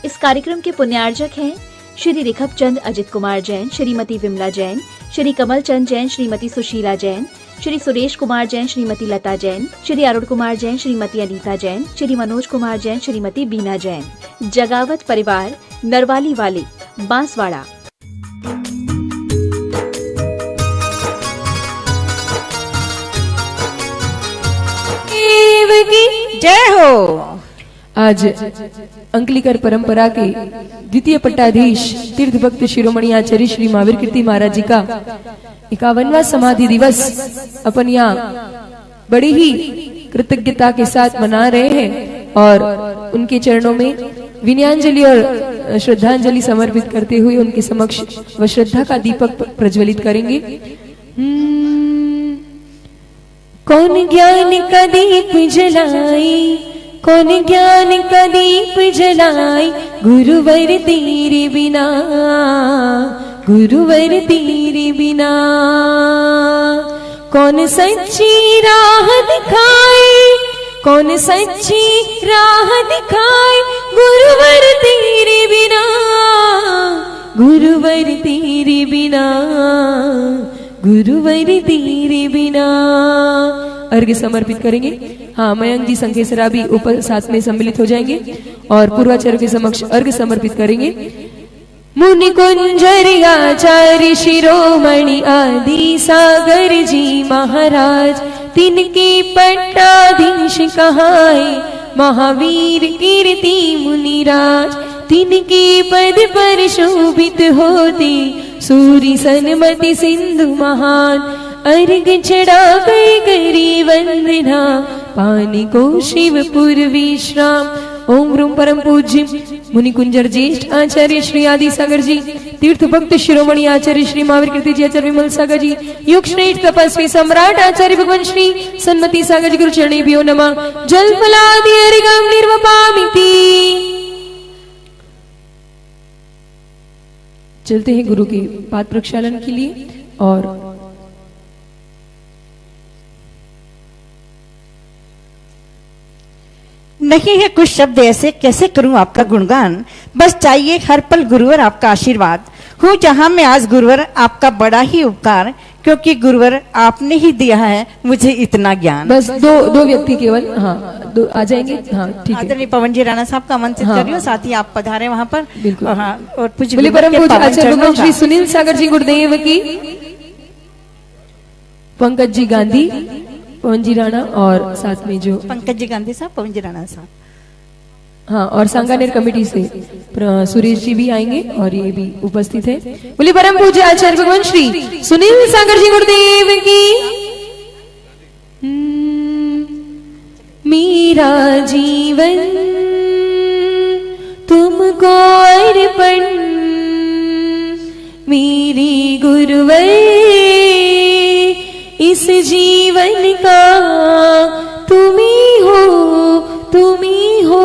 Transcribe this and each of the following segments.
इस कार्यक्रम के पुण्यार्जक हैं श्री रिखभ चंद अजित कुमार जैन, श्रीमती विमला जैन, श्री कमल चंद जैन, श्रीमती सुशीला जैन, श्री सुरेश कुमार जैन, श्रीमती लता जैन, श्री अरुण कुमार जैन, श्रीमती अनीता जैन, श्री मनोज कुमार जैन, श्रीमती बीना जैन। जगावत परिवार, नरवाली वाली, बांसवाड़ा। जय हो। आज अंकलिकर परंपरा के द्वितीय पट्टाधीश तीर्थ भक्त शिरोमणि आचार्य श्री महावीर कीर्ति महाराज जी का 51वां समाधि दिवस अपन यहाँ बड़ी ही कृतज्ञता के साथ मना रहे हैं और उनके चरणों में विनयांजलि और श्रद्धांजलि समर्पित करते हुए उनके समक्ष व श्रद्धा का दीपक प्रज्वलित करेंगे। कौन ज्ञान का दीप जलाई, कौन ज्ञान का दीप जलाई, गुरुवर तेरे बिना, गुरुवर तेरे बिना। कौन सच्ची राह दिखाए, कौन सच्ची राह दिखाए, गुरुवर तेरे बिना, गुरुवर तेरे बिना, गुरुवर तेरे बिना। अर्घ्य समर्पित करेंगे। हाँ, मयंक जी संकेसरा भी ऊपर साथ में सम्मिलित हो जाएंगे और पूर्वाचार्य के समक्ष अर्घ्य समर्पित करेंगे। मुनि कुंजर आचार्य शिरोमणि आदि सागर जी महाराज, तिनके पट्टाधीश कहाए महावीर कीर्ति मुनिराज। तिनके पद पर शोभित होते सूर्य सन्मति सिंधु महान। अर्घ चढ़ा गई करी वंदना, पानी को शिवपुर विश्राम। ओम रूम परम पूज्य मुनि कुंजर ज्येष्ठ आचार्य श्री आदि सागर जी, तीर्थ भक्त शिरोमणि आचार्य श्री महावीर कीर्ति जी आचार्य विमल सागर जी, युग श्रेष्ठ तपस्वी सम्राट आचार्य भगवान श्री सन्मति सागर जी गुरु चरणेभ्यो नमः। जल फलादि अर्घं निर्वपामिति। चलते हैं गुरु के पाद प्रक्षालन के लिए। और नहीं है कुछ शब्द ऐसे, कैसे करूं आपका गुणगान। बस चाहिए हर पल गुरुवर आपका आशीर्वाद। हूँ जहां मैं आज गुरुवर, आपका बड़ा ही उपकार, क्योंकि गुरुवर आपने ही दिया है मुझे इतना ज्ञान। बस दो व्यक्ति केवल, हाँ, दो आ जाएंगे। हाँ, ठीक है। आदरणीय पवन जी राणा साहब का आमंत्रित हाँ, करियो, साथ ही आप पधारे वहां पर। बिल्कुल। हाँ, और पूज्य परम पूज्य आचार्य भगवान श्री सुनील सागर जी गुरुदेव की, पंकज जी गांधी, पवन जी राणा और साथ में जो पंकज जी गांधी साहब, पवन जी राणा साहब, हाँ, और सांगानेर कमेटी से सुरेश जी भी आएंगे और ये भी उपस्थित है। बोलिए परम पूज्य आचार्य भगवान श्री सुनील सागर जी गुरुदेव की। मेरा जीवन तुमको अर्पण, मेरे गुरुवर इस जीवन का तुम्ही हो, तुम्ही हो,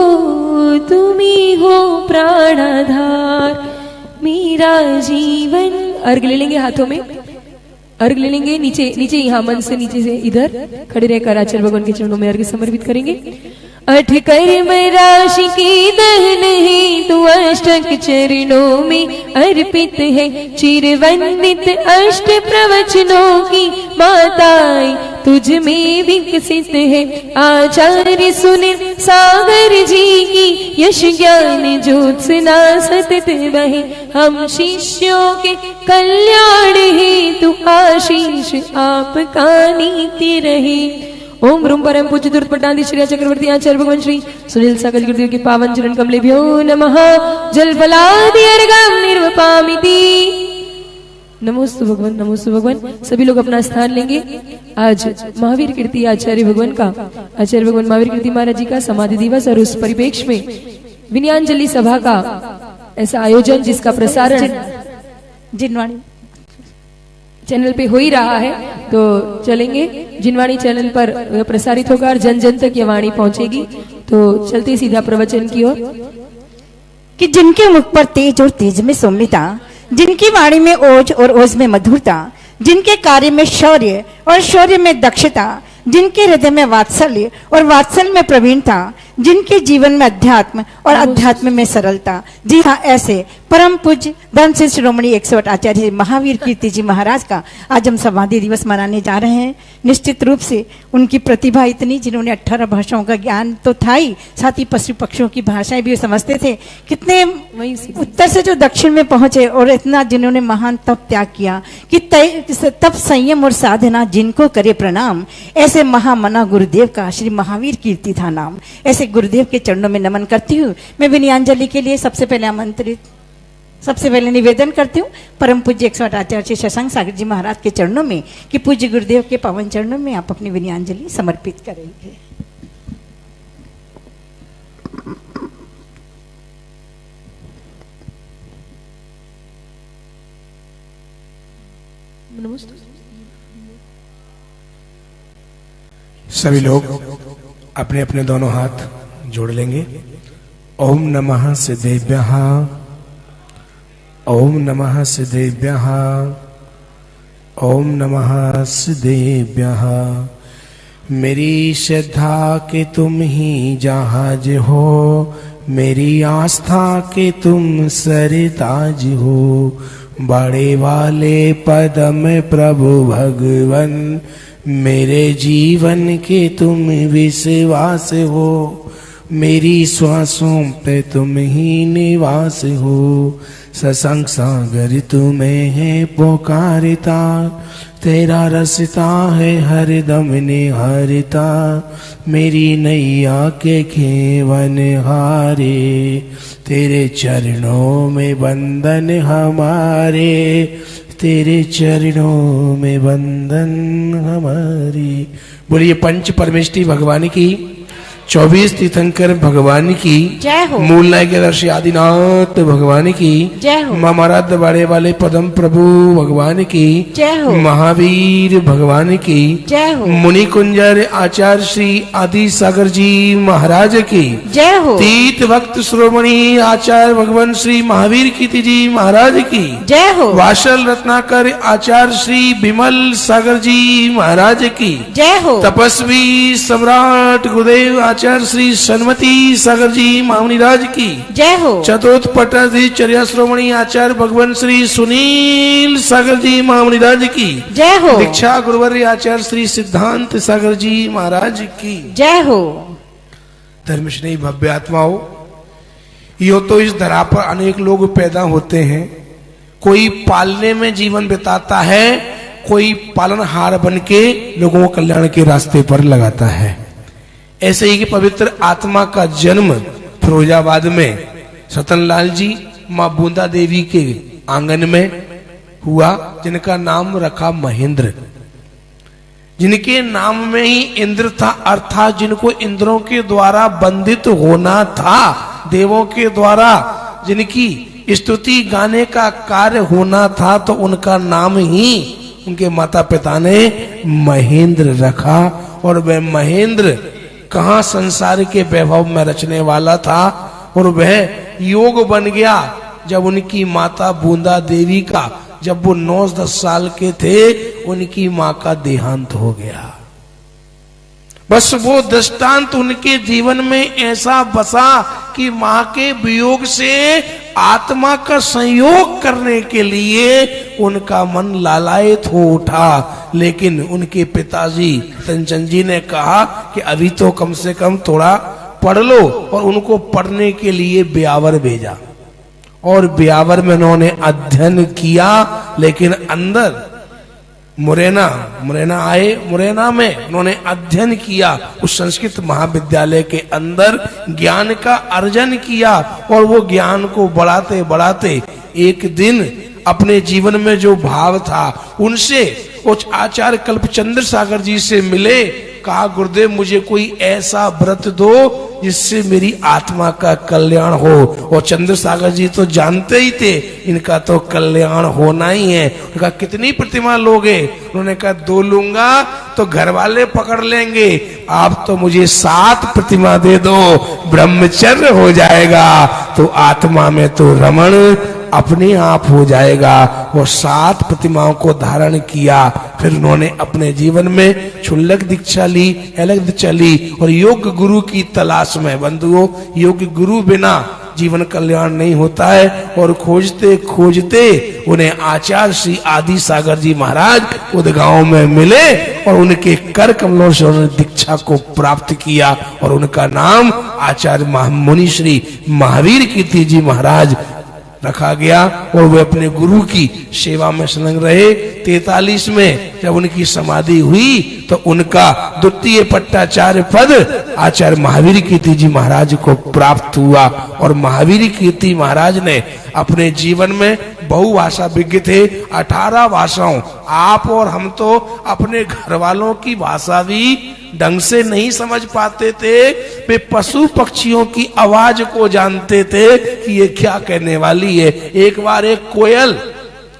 तुम्ही हो प्राणाधार। मेरा जीवन। अर्घ ले लेंगे, हाथों में अर्घ ले लेंगे। नीचे नीचे यहाँ मन से नीचे से इधर खड़े रहकर आचार्य भगवान के चरणों में अर्घ समर्पित करेंगे। अठ कर्म राशि की दहन है तू अष्टक चरणों में अर्पित है। चिरवंदित अष्ट प्रवचनों की माताएं तुझ में विकसित है। आचार्य सुनील सागर जी की यश ज्ञान ज्योत्सना सतत बहे। हम शिष्यों के कल्याण हेतु आशीष आपका नीति रहे। ओम रूम परम पूज्य तीर्थ पट्टाधीश श्री चक्रवर्ती आचार्य भगवान श्री सुनील सागर जी गुरुदेव के पावन चरण कमलेभ्यो नमः। जल फलादि अर्घं निर्वपामिति। नमोस्तु भगवान, नमोस्तु भगवान। सभी लोग अपना स्थान लेंगे। आज महावीर कीर्ति आचार्य भगवान का, आचार्य भगवान महावीर कीर्ति महाराज जी का समाधि दिवस और उस परिप्रेक्ष्य में विनयांजलि सभा का ऐसा आयोजन जिसका प्रसारण जिनवाणी चैनल पे हो ही रहा है, तो चलेंगे। जिनवाणी चैनल पर प्रसारित होगा और जन जन तक ये वाणी पहुंचेगी। तो चलते सीधा प्रवचन की ओर। कि जिनके मुख पर तेज और तेज में सौम्यता, जिनकी वाणी में ओज और ओज में मधुरता, जिनके कार्य में शौर्य और शौर्य में दक्षता, जिनके हृदय में वात्सल्य और वात्सल्य में प्रवीणता, जिनके जीवन में अध्यात्म और अध्यात्म में सरलता। जी हाँ, ऐसे परम पूज्य धर्म श्री शिरोमणि 108 आचार्य महावीर कीर्ति जी महाराज का आज हम समाधि दिवस मनाने जा रहे हैं। निश्चित रूप से उनकी प्रतिभा इतनी, जिन्होंने 18 भाषाओं का ज्ञान तो था ही, साथ ही पशु पक्षियों की भाषाएं भी समझते थे। कितने उत्तर से जो दक्षिण में पहुंचे और इतना जिन्होंने महान तप त्याग किया कि तप संयम और साधना जिनको करे प्रणाम, ऐसे महामना गुरुदेव का श्री महावीर कीर्ति था नाम। ऐसे गुरुदेव के चरणों में नमन करती हूँ। मैं विनयांजलि के लिए सबसे पहले निवेदन करती हूँ परम पूज्य 108 आचार्य शशांक सागर जी महाराज के चरणों में कि पूज्य गुरुदेव के पावन चरणों में आप अपनी विनयांजलि समर्पित करेंगे। सभी लोग अपने अपने दोनों हाथ जोड़ लेंगे। ओम नमः सिद्धेभ्यः, ओम नमः सिद्धेभ्यः, ओम नमः सिद्धेभ्यः। मेरी श्रद्धा के तुम ही जहाज हो, मेरी आस्था के तुम सरताज हो। बड़े वाले पदम प्रभु भगवन, मेरे जीवन के तुम विश्वास हो। मेरी श्वासों पे तुम ही निवास हो। सत्संग सागर तुम्हें है पुकारता, तेरा रसता है हरदम निहारता। मेरी नैया के खेवन हारे, तेरे चरणों में बंधन हमारे, तेरे चरणों में बंधन हमारी। बोलिए पंच परमेष्टि भगवान की, 24 तीर्थंकर भगवान की जय हो। मूल नायक दर्शी आदिनाथ भगवान की जय हो। महाराज बड़े वाले पदम प्रभु भगवान की जय हो। महावीर भगवान की जय हो। मुनि कुंजर आचार्य श्री आदि सागर जी महाराज की जय हो। तीर्थ भक्त श्रोमणी आचार्य भगवान श्री महावीर कीर्ति जी महाराज की जय हो। वाशल रत्नाकर आचार्य श्री विमल सागर जी महाराज की जय हो। तपस्वी सम्राट गुरुदेव आचार्य श्री सन्मति सागर जी मामनी राज की जय हो। चतुर्थ पट्टाधीश्चर्या श्रोमणी आचार्य भगवान श्री सुनील सागर जी मामनी राज की जय हो। दीक्षा गुरुवर्य आचार्य श्री सिद्धांत सागर जी महाराज की जय हो। धर्मश्रेणी भव्य आत्माओं, यो तो इस धरा पर अनेक लोग पैदा होते हैं। कोई पालने में जीवन बिताता है, कोई पालनहार बन के लोगों को कल्याण के रास्ते पर लगाता है। ऐसे ही कि पवित्र आत्मा का जन्म फिरोजाबाद में सतनलाल जी मां बूंदा देवी के आंगन में हुआ, जिनका नाम रखा महेंद्र। जिनके नाम में ही इंद्र था, अर्थात जिनको इंद्रों के द्वारा बंधित होना था, देवों के द्वारा जिनकी स्तुति गाने का कार्य होना था, तो उनका नाम ही उनके माता पिता ने महेंद्र रखा। और वह महेंद्र कहाँ संसार के वैभव में रचने वाला था, और वह योग बन गया जब उनकी माता बूंदा देवी का, जब वो 9-10 साल के थे, उनकी मां का देहांत हो गया। बस वो दृष्टांत उनके जीवन में ऐसा बसा कि मां के वियोग से आत्मा का संयोग करने के लिए उनका मन लालायित हो उठा। लेकिन उनके पिताजी कंचन जी ने कहा कि अभी तो कम से कम थोड़ा पढ़ लो, और उनको पढ़ने के लिए ब्यावर भेजा। और ब्यावर में उन्होंने अध्ययन किया, लेकिन अंदर मुरैना आए। मुरैना में उन्होंने अध्ययन किया, उस संस्कृत महाविद्यालय के अंदर ज्ञान का अर्जन किया। और वो ज्ञान को बढ़ाते बढ़ाते एक दिन अपने जीवन में जो भाव था, उनसे उच्च आचार्य कल्पचंद्र सागर जी से मिले। कहा, गुरुदेव मुझे कोई ऐसा व्रत दो जिससे मेरी आत्मा का कल्याण हो। और चंद्र सागर जी तो जानते ही थे इनका तो कल्याण होना ही है। उनका कितनी प्रतिमा लोगे? उन्होंने कहा 2 लूंगा, तो घर वाले पकड़ लेंगे, आप तो मुझे 7 प्रतिमा दे दो, ब्रह्मचर्य हो जाएगा, तो आत्मा में तो रमण अपने आप हो जाएगा। वो 7 प्रतिमाओं को धारण किया, फिर उन्होंने अपने जीवन में क्षुल्लक दीक्षा ली, अलग दीक्षा ली और योग्य गुरु की तलाश में। बंधुओं, योग्य गुरु बिना जीवन कल्याण नहीं होता है। और खोजते खोजते उन्हें आचार्य श्री आदि सागर जी महाराज उदगांव में मिले और उनके कर कमलों से उन्होंने दीक्षा को प्राप्त किया और उनका नाम आचार्य मुनि श्री महावीर कीर्ति जी महाराज रखा गया। और वे अपने गुरु की सेवा में संलग्न रहे। 43 में जब उनकी समाधि हुई तो उनका द्वितीय पट्टाचार्य पद आचार्य महावीर कीर्ति जी महाराज को प्राप्त हुआ। और महावीर कीर्ति महाराज ने अपने जीवन में बहुभाषा विज्ञ थे, 18 भाषाओं। आप और हम तो अपने घर वालों की भाषा भी ढंग से नहीं समझ पाते थे, वे पशु पक्षियों की आवाज को जानते थे कि ये क्या कहने वाली है। एक बार एक कोयल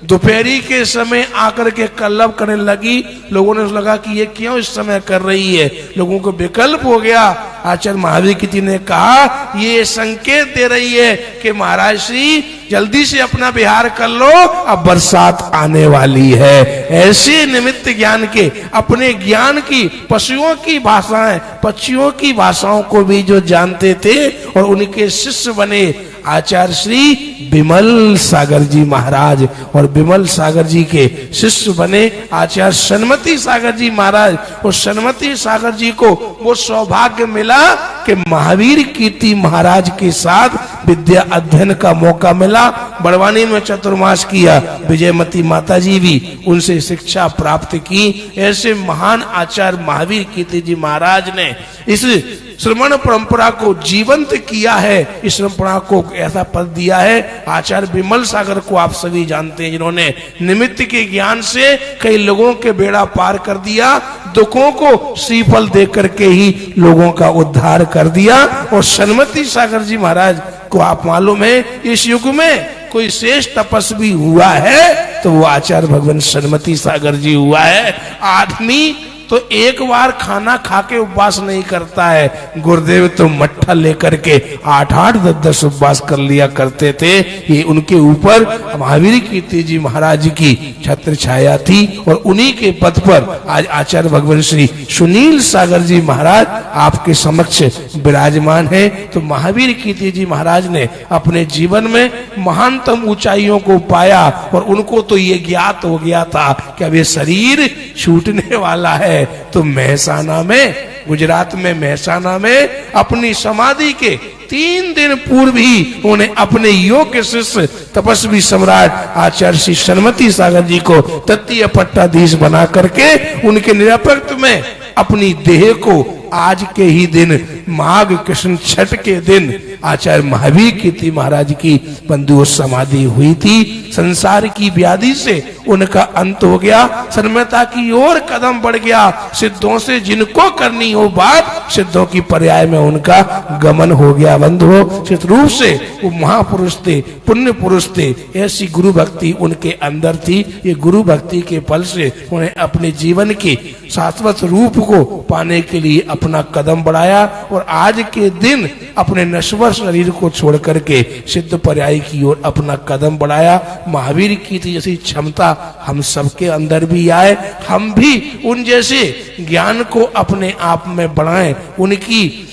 दोपहरी के समय आकर के कल्लब करने लगी, लोगों ने लगा कि ये क्यों इस समय कर रही है, लोगों को विकल्प हो गया। आचार्य महावीर कीर्ति ने कहा ये संकेत दे रही है कि महाराज श्री जल्दी से अपना विहार कर लो, अब बरसात आने वाली है। ऐसे निमित्त ज्ञान के, अपने ज्ञान की, पशुओं की भाषाएं, पक्षियों की भाषाओं को भी जो जानते थे और उनके शिष्य बने आचार्य श्री विमल सागर जी महाराज। और विमल सागर जी के शिष्य बने आचार्य सन्मति सागर जी महाराज। और सन्मति सागर जी को वो सौभाग्य मिला कि महावीर कीर्ति महाराज के साथ विद्या अध्ययन का मौका मिला। बड़वानी में चतुर्मास किया, विजयमती माता जी भी उनसे शिक्षा प्राप्त की। ऐसे महान आचार्य महावीर कीर्ति जी महाराज ने इस श्रमण परंपरा को जीवंत किया है। इस परंपरा को ऐसा पद दिया है। आचार्य विमल सागर को आप सभी जानते हैं, जिन्होंने निमित्त के ज्ञान से कई लोगों के बेड़ा पार कर दिया, दुखों को श्रीफल दे करके ही लोगों का उद्धार कर दिया। और सन्मति सागर जी महाराज को आप मालूम है, इस युग में कोई श्रेष्ठ तपस्वी हुआ है तो वो आचार्य भगवान सन्मति सागर जी हुआ है। आदमी तो एक बार खाना खा के उपवास नहीं करता है, गुरुदेव तो मट्ठा लेकर के 8-8, 10-10 उपवास कर लिया करते थे। ये उनके ऊपर महावीर कीर्ति जी महाराज की छत्र छाया थी। और उन्हीं के पद पर आज आचार्य भगवान श्री सुनील सागर जी महाराज आपके समक्ष विराजमान है। तो महावीर कीर्ति जी महाराज ने अपने जीवन में महानतम ऊंचाइयों को पाया और उनको तो ये ज्ञात हो गया था कि अब ये शरीर छूटने वाला है। तो महसाना में, गुजरात में महसाना में अपनी समाधि के 3 दिन पूर्व ही उन्होंने अपने योग्य शिष्य तपस्वी सम्राट आचार्य श्री सन्मति सागर जी को तृतीय पट्टाधीश बना करके उनके निरपेक्ष में अपनी देह को आज के ही दिन माघ कृष्ण छठ के दिन आचार्य महावीर कीर्ति महाराज की बंधु समाधि हुई थी। संसार की व्याधि से उनका अंत हो गया, सन्मयता की ओर कदम बढ़ गया। सिद्धों से जिनको करनी हो बात, सिद्धों की पर्याय में उनका गमन हो गया। बंधुओं, चित रूप से वो महापुरुष थे, पुण्य पुरुष थे। ऐसी गुरु भक्ति उनके अंदर थी। ये गुरु भक्ति के फल से उन्हें अपने जीवन के शाश्वत रूप को पाने के लिए अपना कदम बढ़ाया और आज के दिन अपने नश्वर शरीर को छोड़ करके सिद्ध पर्याय की ओर अपना कदम बढ़ाया। महावीर की जैसी क्षमता हम सबके अंदर भी आए, हम भी उन जैसे ज्ञान को अपने आप में बढ़ाएं। उनकी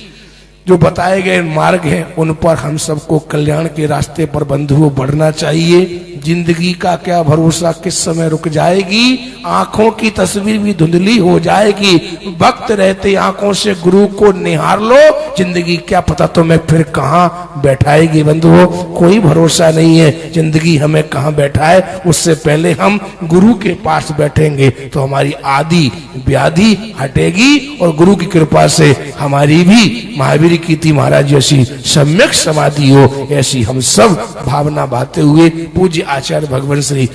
जो बताए गए मार्ग हैं उन पर हम सबको कल्याण के रास्ते पर बंधुओं बढ़ना चाहिए। जिंदगी का क्या भरोसा, किस समय रुक जाएगी, आंखों की तस्वीर भी धुंधली हो जाएगी। वक्त रहते आंखों से गुरु को निहार लो, जिंदगी क्या पता तुम्हें फिर कहाँ बैठाएगी। बंधुओं, कोई भरोसा नहीं है जिंदगी हमें कहाँ बैठाए। उससे पहले हम गुरु के पास बैठेंगे तो हमारी आदि व्याधि हटेगी और गुरु की कृपा से हमारी भी महावीर कीर्ति महाराज जैसी सम्यक समाधि हो। ऐसी हम सब भावना बाते हुए पूज्य आचार्य भगवान श्री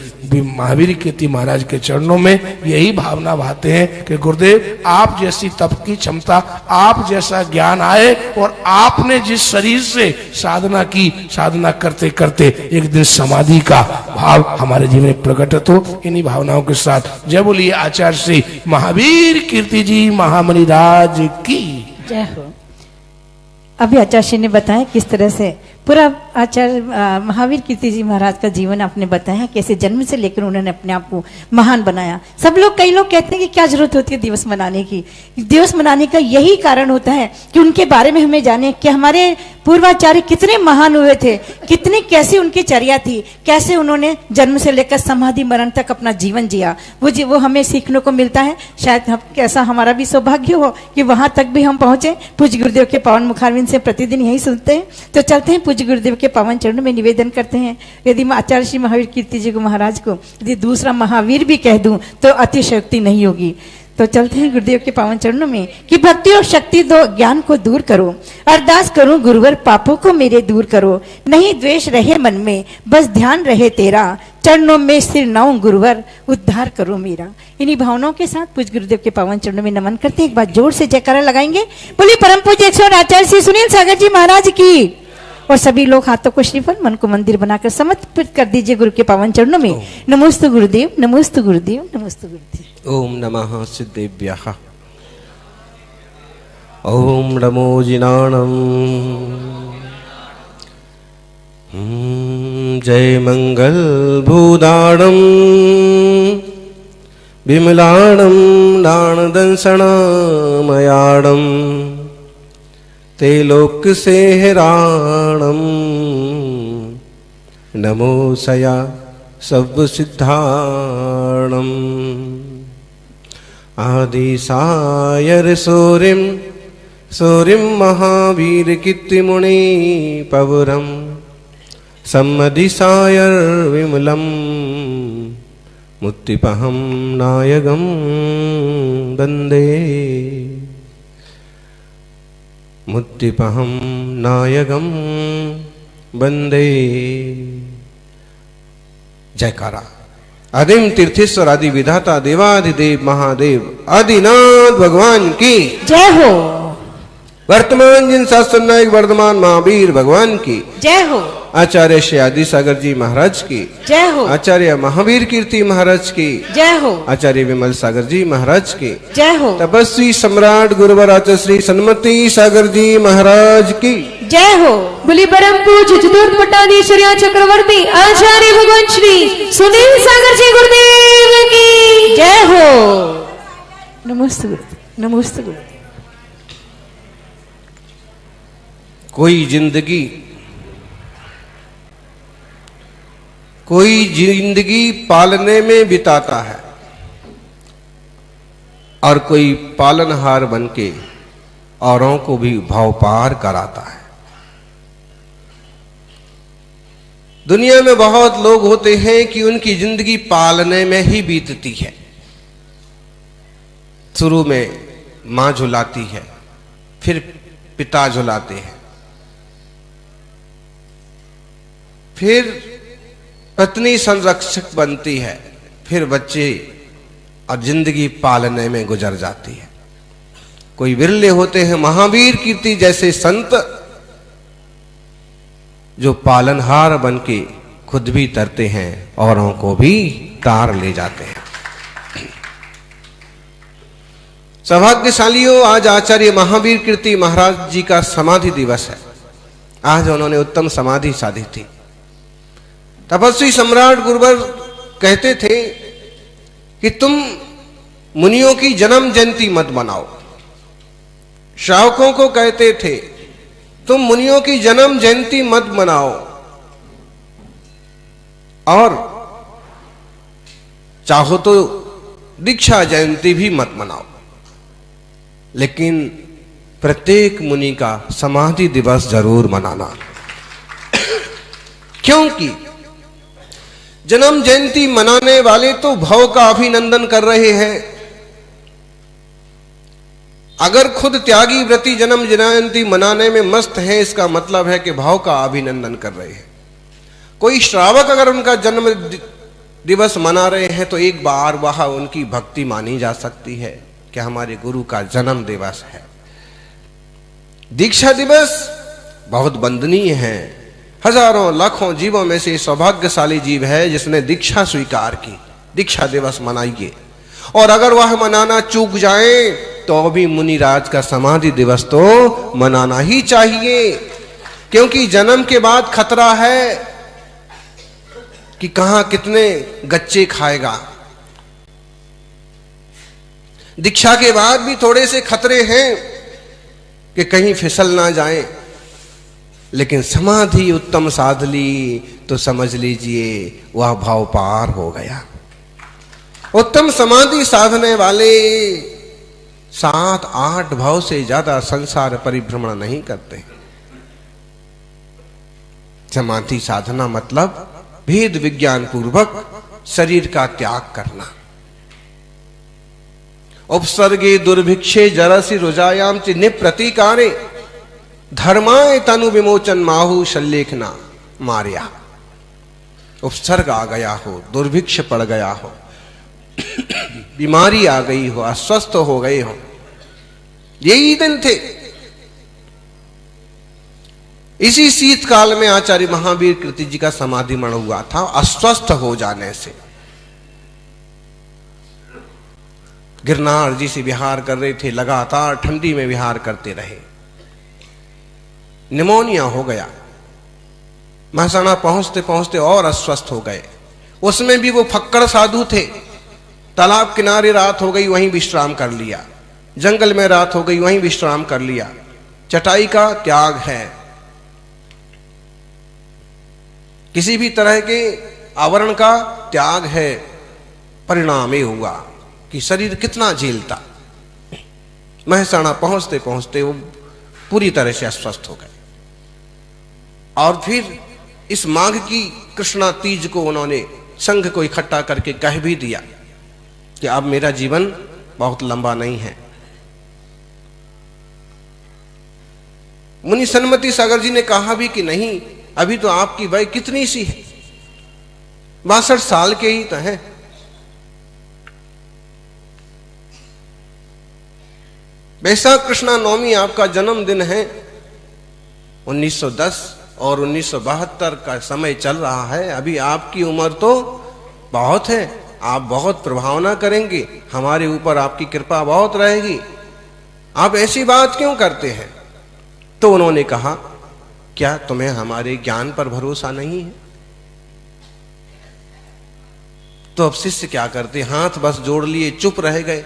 महावीर कीर्ति महाराज के चरणों में यही भावना भाते हैं कि गुरुदेव आप जैसी तप की क्षमता, आप जैसा ज्ञान आए और आपने जिस शरीर से साधना की, साधना करते करते एक दिन समाधि का भाव हमारे जीवन में प्रकटित हो। इन्हीं भावनाओं के साथ जय बोलिए आचार्य श्री महावीर कीर्ति जी महामणि राज की जय हो। अभी आचार्य जी ने बताया किस तरह से पूरा आचार्य महावीर कीर्ति जी महाराज का जीवन आपने बताया, कैसे जन्म से लेकर उन्होंने अपने आप को महान बनाया। सब लोग, कई लोग कहते हैं कि क्या जरूरत होती है दिवस मनाने की। दिवस मनाने का यही कारण होता है कि उनके बारे में हमें जाने कि हमारे पूर्वाचार्य कितने महान हुए थे, कितनी कैसी उनकी चर्या थी, कैसे उन्होंने जन्म से लेकर समाधि मरण तक अपना जीवन जिया। वो हमें सीखने को मिलता है। शायद कैसा हमारा भी सौभाग्य हो कि वहां तक भी हम पहुंचे। पूज्य गुरुदेव के पावन मुखारविंद से प्रतिदिन यही सुनते हैं। तो चलते हैं पूज्य गुरुदेव के पावन चरणों में निवेदन करते हैं। यदि मैं आचार्य श्री महावीर कीर्ति जी को महाराज को यदि दूसरा महावीर भी कह दूं तो अतिशयोक्ति नहीं होगी। तो चलते हैं गुरुदेव के पावन चरणों में कि भक्ति और शक्ति दो, ज्ञान को दूर करो, अरदास करूं गुरुवर पापों को मेरे दूर करो, नहीं द्वेष रहे मन में बस ध्यान रहे तेरा, चरणों में सिर नाऊं गुरुवर उद्धार करो मेरा। इन्हीं भावनाओं के साथ पूज्य गुरुदेव के पावन चरणों में नमन करते हैं। एक बार जोर से जयकारा लगाएंगे। बोलिए परम पूज्य 108 आचार्य श्री सुनील सागर जी महाराज की। और सभी लोग हाथों को श्रीफल, मन को मंदिर बनाकर समर्पित कर दीजिए गुरु के पावन चरणों में। नमोस्तु गुरुदेव, नमोस्तु गुरुदेव, नमोस्तु गुरुदेव। ओम नमः सिद्धेभ्यः। ओम नमो जिनाणम्। जय मंगल भूदाणम् विमलाणम् दान दंसणामयाणम् ते लोक से हेराणम नमो सया सब सिद्धाणम आदि सायर सूरिम सूरिम महावीर कीर्तिमुनि पवरम सम्मदि सायर विमलम मुक्तिपहम नायकम वंदे मुक्तिपहम नायकम वंदे। जयकारा। आदिम तीर्थेश्वर आदि विधाता देवाधिदेव महादेव आदिनाथ भगवान की जय हो। वर्तमान जिन शास्त्र नायक वर्धमान महावीर भगवान की जय हो। आचार्य श्री आदि सागर जी महाराज की जय हो। आचार्य महावीर कीर्ति महाराज की जय हो। आचार्य विमल सागर जी महाराज की जय हो। तपस्वी सम्राट गुरुवर आचार्य श्री सन्मति सागर जी महाराज की जय हो। बोली परम पूज्य चतुर्थ पट्टाधीश्वरी चक्रवर्ती आचार्य भगवान श्री सुनील सागर जी गुरुदेव की जय हो। नमस्ते गुरुदेव, नमस्ते गुरुदेव। कोई जिंदगी पालने में बिताता है और कोई पालनहार बनके औरों को भी भाव पार कराता है। दुनिया में बहुत लोग होते हैं कि उनकी जिंदगी पालने में ही बीतती है। शुरू में मां झुलाती है, फिर पिता झुलाते हैं, फिर पत्नी संरक्षक बनती है, फिर बच्चे, और जिंदगी पालने में गुजर जाती है। कोई विरले होते हैं महावीर कीर्ति जैसे संत जो पालनहार बनके खुद भी तरते हैं, औरों को भी तार ले जाते हैं। सौभाग्यशालियों, आज आचार्य महावीर कीर्ति महाराज जी का समाधि दिवस है। आज उन्होंने उत्तम समाधि साधी थी। तपस्वी सम्राट गुरुवर कहते थे कि तुम मुनियों की जन्म जयंती मत मनाओ। श्रावकों को कहते थे तुम मुनियों की जन्म जयंती मत मनाओ और चाहो तो दीक्षा जयंती भी मत मनाओ, लेकिन प्रत्येक मुनि का समाधि दिवस जरूर मनाना। क्योंकि जन्म जयंती मनाने वाले तो भव का अभिनंदन कर रहे हैं। अगर खुद त्यागी व्रती जन्म जयंती मनाने में मस्त है, इसका मतलब है कि भाव का अभिनंदन कर रहे हैं। कोई श्रावक अगर उनका जन्म दिवस मना रहे हैं तो एक बार वह उनकी भक्ति मानी जा सकती है कि हमारे गुरु का जन्म दिवस है। दीक्षा दिवस बहुत वंदनीय है। हजारों लाखों जीवों में से सौभाग्यशाली जीव है जिसने दीक्षा स्वीकार की। दीक्षा दिवस मनाइए, और अगर वह मनाना चूक जाए तो भी मुनिराज का समाधि दिवस तो मनाना ही चाहिए, क्योंकि जन्म के बाद खतरा है कि कहां कितने गच्चे खाएगा। दीक्षा के बाद भी थोड़े से खतरे हैं कि कहीं फिसल ना जाए, लेकिन समाधि उत्तम साध ली तो समझ लीजिए वह भाव पार हो गया। उत्तम समाधि साधने वाले 7-8 भाव से ज्यादा संसार परिभ्रमण नहीं करते। समाधि साधना मतलब भेद विज्ञान पूर्वक शरीर का त्याग करना। उपसर्गे दुर्भिक्षे जरसी रुजायाम चिन्ह प्रतीकारे धर्माय तनु विमोचन माहु शल्लेखना मारिया। उपसर्ग आ गया हो, दुर्भिक्ष पड़ गया हो, बीमारी आ गई हो, अस्वस्थ हो गए हो, यही दिन थे। इसी शीतकाल में आचार्य महावीर कृति जी का समाधि मरण हुआ था, अस्वस्थ हो जाने से। गिरनार जी से विहार कर रहे थे, लगातार ठंडी में विहार करते रहे, निमोनिया हो गया। महसाणा पहुंचते पहुंचते और अस्वस्थ हो गए। उसमें भी वो फक्कड़ साधु थे। तालाब किनारे रात हो गई, वहीं विश्राम कर लिया। जंगल में रात हो गई, वहीं विश्राम कर लिया। चटाई का त्याग है। किसी भी तरह के आवरण का त्याग है। परिणाम ये हुआ कि शरीर कितना झेलता। महसाणा पहुंचते पहुंचते वो पूरी तरह से अस्वस्थ हो गए। और फिर इस माघ की कृष्णा तीज को उन्होंने संघ को इकट्ठा करके कह भी दिया कि अब मेरा जीवन बहुत लंबा नहीं है। मुनि सन्मति सागर जी ने कहा भी कि नहीं, अभी तो आपकी वय कितनी सी है, 62 साल के ही तो हैं। वैशाख कृष्णा नवमी आपका जन्मदिन है। 1910 और 1972 का समय चल रहा है। अभी आपकी उम्र तो बहुत है, आप बहुत प्रभावना करेंगे, हमारे ऊपर आपकी कृपा बहुत रहेगी। आप ऐसी बात क्यों करते हैं? तो उन्होंने कहा, क्या तुम्हें हमारे ज्ञान पर भरोसा नहीं है? तो अब शिष्य क्या करते, हाथ बस जोड़ लिए, चुप रह गए।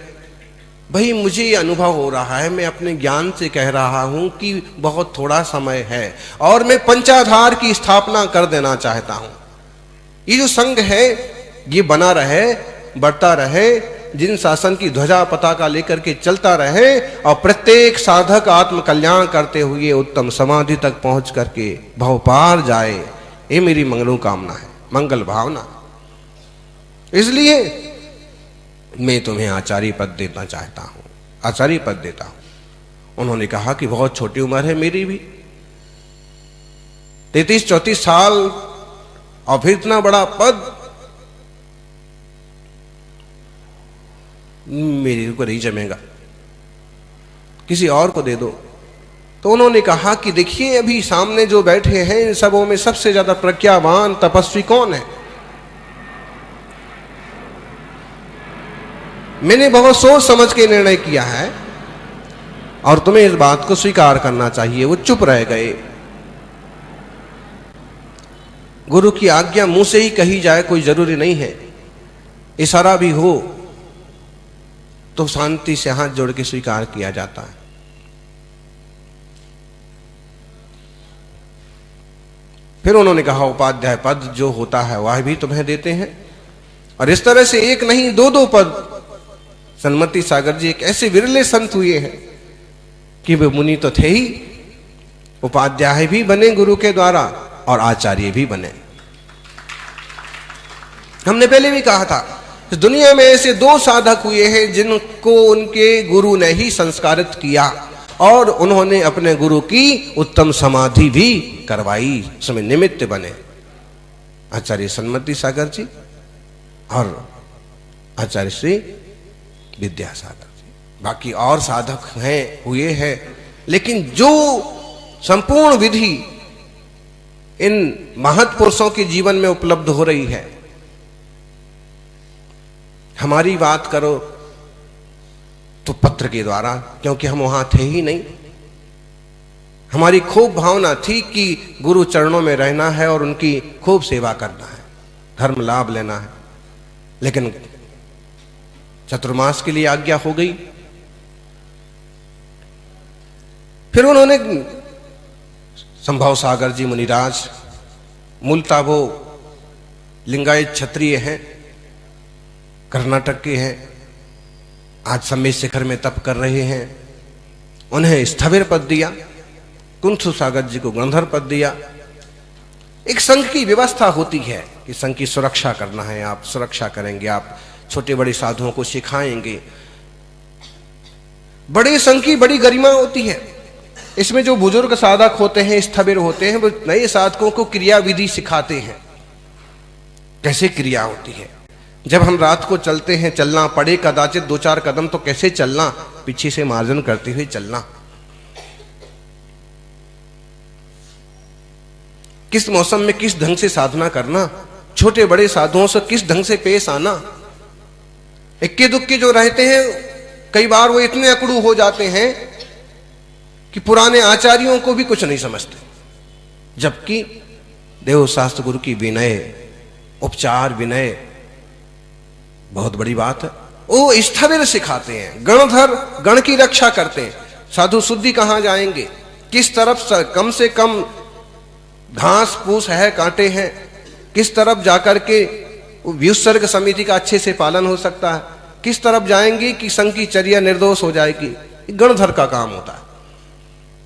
भाई मुझे ये अनुभव हो रहा है, मैं अपने ज्ञान से कह रहा हूं कि बहुत थोड़ा समय है और मैं पंचाधार की स्थापना कर देना चाहता हूं। ये जो संघ है ये बना रहे, बढ़ता रहे, जिन शासन की ध्वजा पताका लेकर के चलता रहे और प्रत्येक साधक आत्म कल्याण करते हुए उत्तम समाधि तक पहुंच करके भव पार जाए। ये मेरी मंगलोकामना है, मंगल भावना। इसलिए मैं तुम्हें आचार्य पद देना चाहता हूं, आचार्य पद देता हूं। उन्होंने कहा कि बहुत छोटी उम्र है मेरी भी, 33-34 साल और फिर इतना बड़ा पद मेरे को नहीं जमेगा, किसी और को दे दो। तो उन्होंने कहा कि देखिए अभी सामने जो बैठे हैं इन सबों में सबसे ज्यादा प्रज्ञावान तपस्वी कौन है? मैंने बहुत सोच समझ के निर्णय किया है और तुम्हें इस बात को स्वीकार करना चाहिए। वो चुप रह गए। गुरु की आज्ञा मुंह से ही कही जाए कोई जरूरी नहीं है, इशारा भी हो तो शांति से हाथ जोड़ के स्वीकार किया जाता है। फिर उन्होंने कहा उपाध्याय पद जो होता है वह भी तुम्हें देते हैं। और इस तरह से एक नहीं 2-2 पद। सन्मति सागर जी एक ऐसे विरले संत हुए हैं कि वे मुनि तो थे ही, उपाध्याय भी बने गुरु के द्वारा और आचार्य भी बने। हमने पहले भी कहा था इस दुनिया में ऐसे 2 साधक हुए हैं जिनको उनके गुरु ने ही संस्कारित किया और उन्होंने अपने गुरु की उत्तम समाधि भी करवाई, उसमें निमित्त बने। आचार्य सन्मति सागर जी और आचार्य श्री विद्यासागर जी। बाकी और साधक हैं, हुए हैं, लेकिन जो संपूर्ण विधि इन महत् पुरुषों के जीवन में उपलब्ध हो रही है, हमारी बात करो तो पत्र के द्वारा, क्योंकि हम वहां थे ही नहीं। हमारी खूब भावना थी कि गुरु चरणों में रहना है और उनकी खूब सेवा करना है, धर्म लाभ लेना है, लेकिन चतुर्मास के लिए आज्ञा हो गई। फिर उन्होंने संभव सागर जी मुनिराज, मूलतः वो लिंगायत क्षत्रिय हैं, कर्नाटक के हैं, आज सम्मेद शिखर में तप कर रहे हैं। उन्हें स्थविर पद दिया, कुंथु सागर जी को गंधर पद दिया। एक संघ की व्यवस्था होती है कि संघ की सुरक्षा करना है, आप सुरक्षा करेंगे, आप छोटे बड़े साधुओं को सिखाएंगे। बड़े संघ की बड़ी गरिमा होती है। इसमें जो बुजुर्ग साधक होते हैं, स्थविर होते हैं, वो नए साधकों को क्रिया विधि सिखाते हैं, कैसे क्रिया होती है। जब हम रात को चलते हैं, चलना पड़े कदाचित 2-4 कदम तो कैसे चलना, पीछे से मार्जन करते हुए चलना, किस मौसम में किस ढंग से साधना करना, छोटे बड़े साधुओं से किस ढंग से पेश आना। इक्के दुक्के जो रहते हैं, कई बार वो इतने अकड़ू हो जाते हैं कि पुराने आचार्यों को भी कुछ नहीं समझते, जबकि देवशास्त्र गुरु की विनय, उपचार विनय बहुत बड़ी बात है। वो स्थविर सिखाते हैं, गणधर गण की रक्षा करते हैं। साधु शुद्धि कहां जाएंगे, किस तरफ कम से कम घास फूस है, कांटे हैं, किस तरफ जाकर के व्युत्सर्ग समिति का अच्छे से पालन हो सकता है, किस तरफ जाएंगे कि संघ की चर्या निर्दोष हो जाएगी, गणधर का काम होता है।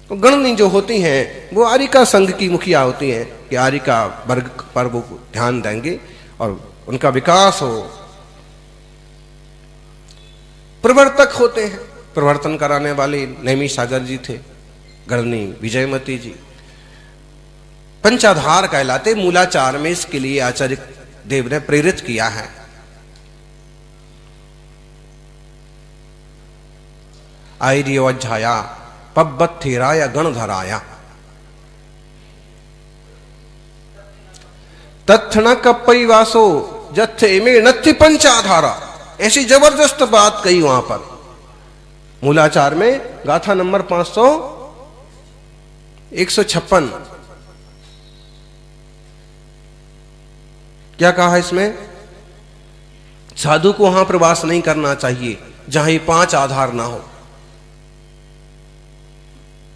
तो गणनी जो होती हैं वो आरिका संघ की मुखिया होती हैं कि आरिका वर्ग पर वो ध्यान देंगे और उनका विकास हो। प्रवर्तक होते हैं, प्रवर्तन कराने वाले नेमी सागर जी थे, गणनी विजयमती जी। पंचाधार कहलाते मूलाचार में इसके लिए आचार्य देव ने प्रेरित किया है। आयर्योध्याया पब्बत्थिराय गणधराया तत्न कपैवासो जत्थे में नत्थि पंचाधारा। ऐसी जबरदस्त बात कही वहां पर मूलाचार में, गाथा नंबर 156। क्या कहा इसमें? साधु को वहां प्रवास नहीं करना चाहिए जहां ये 5 आधार ना हो।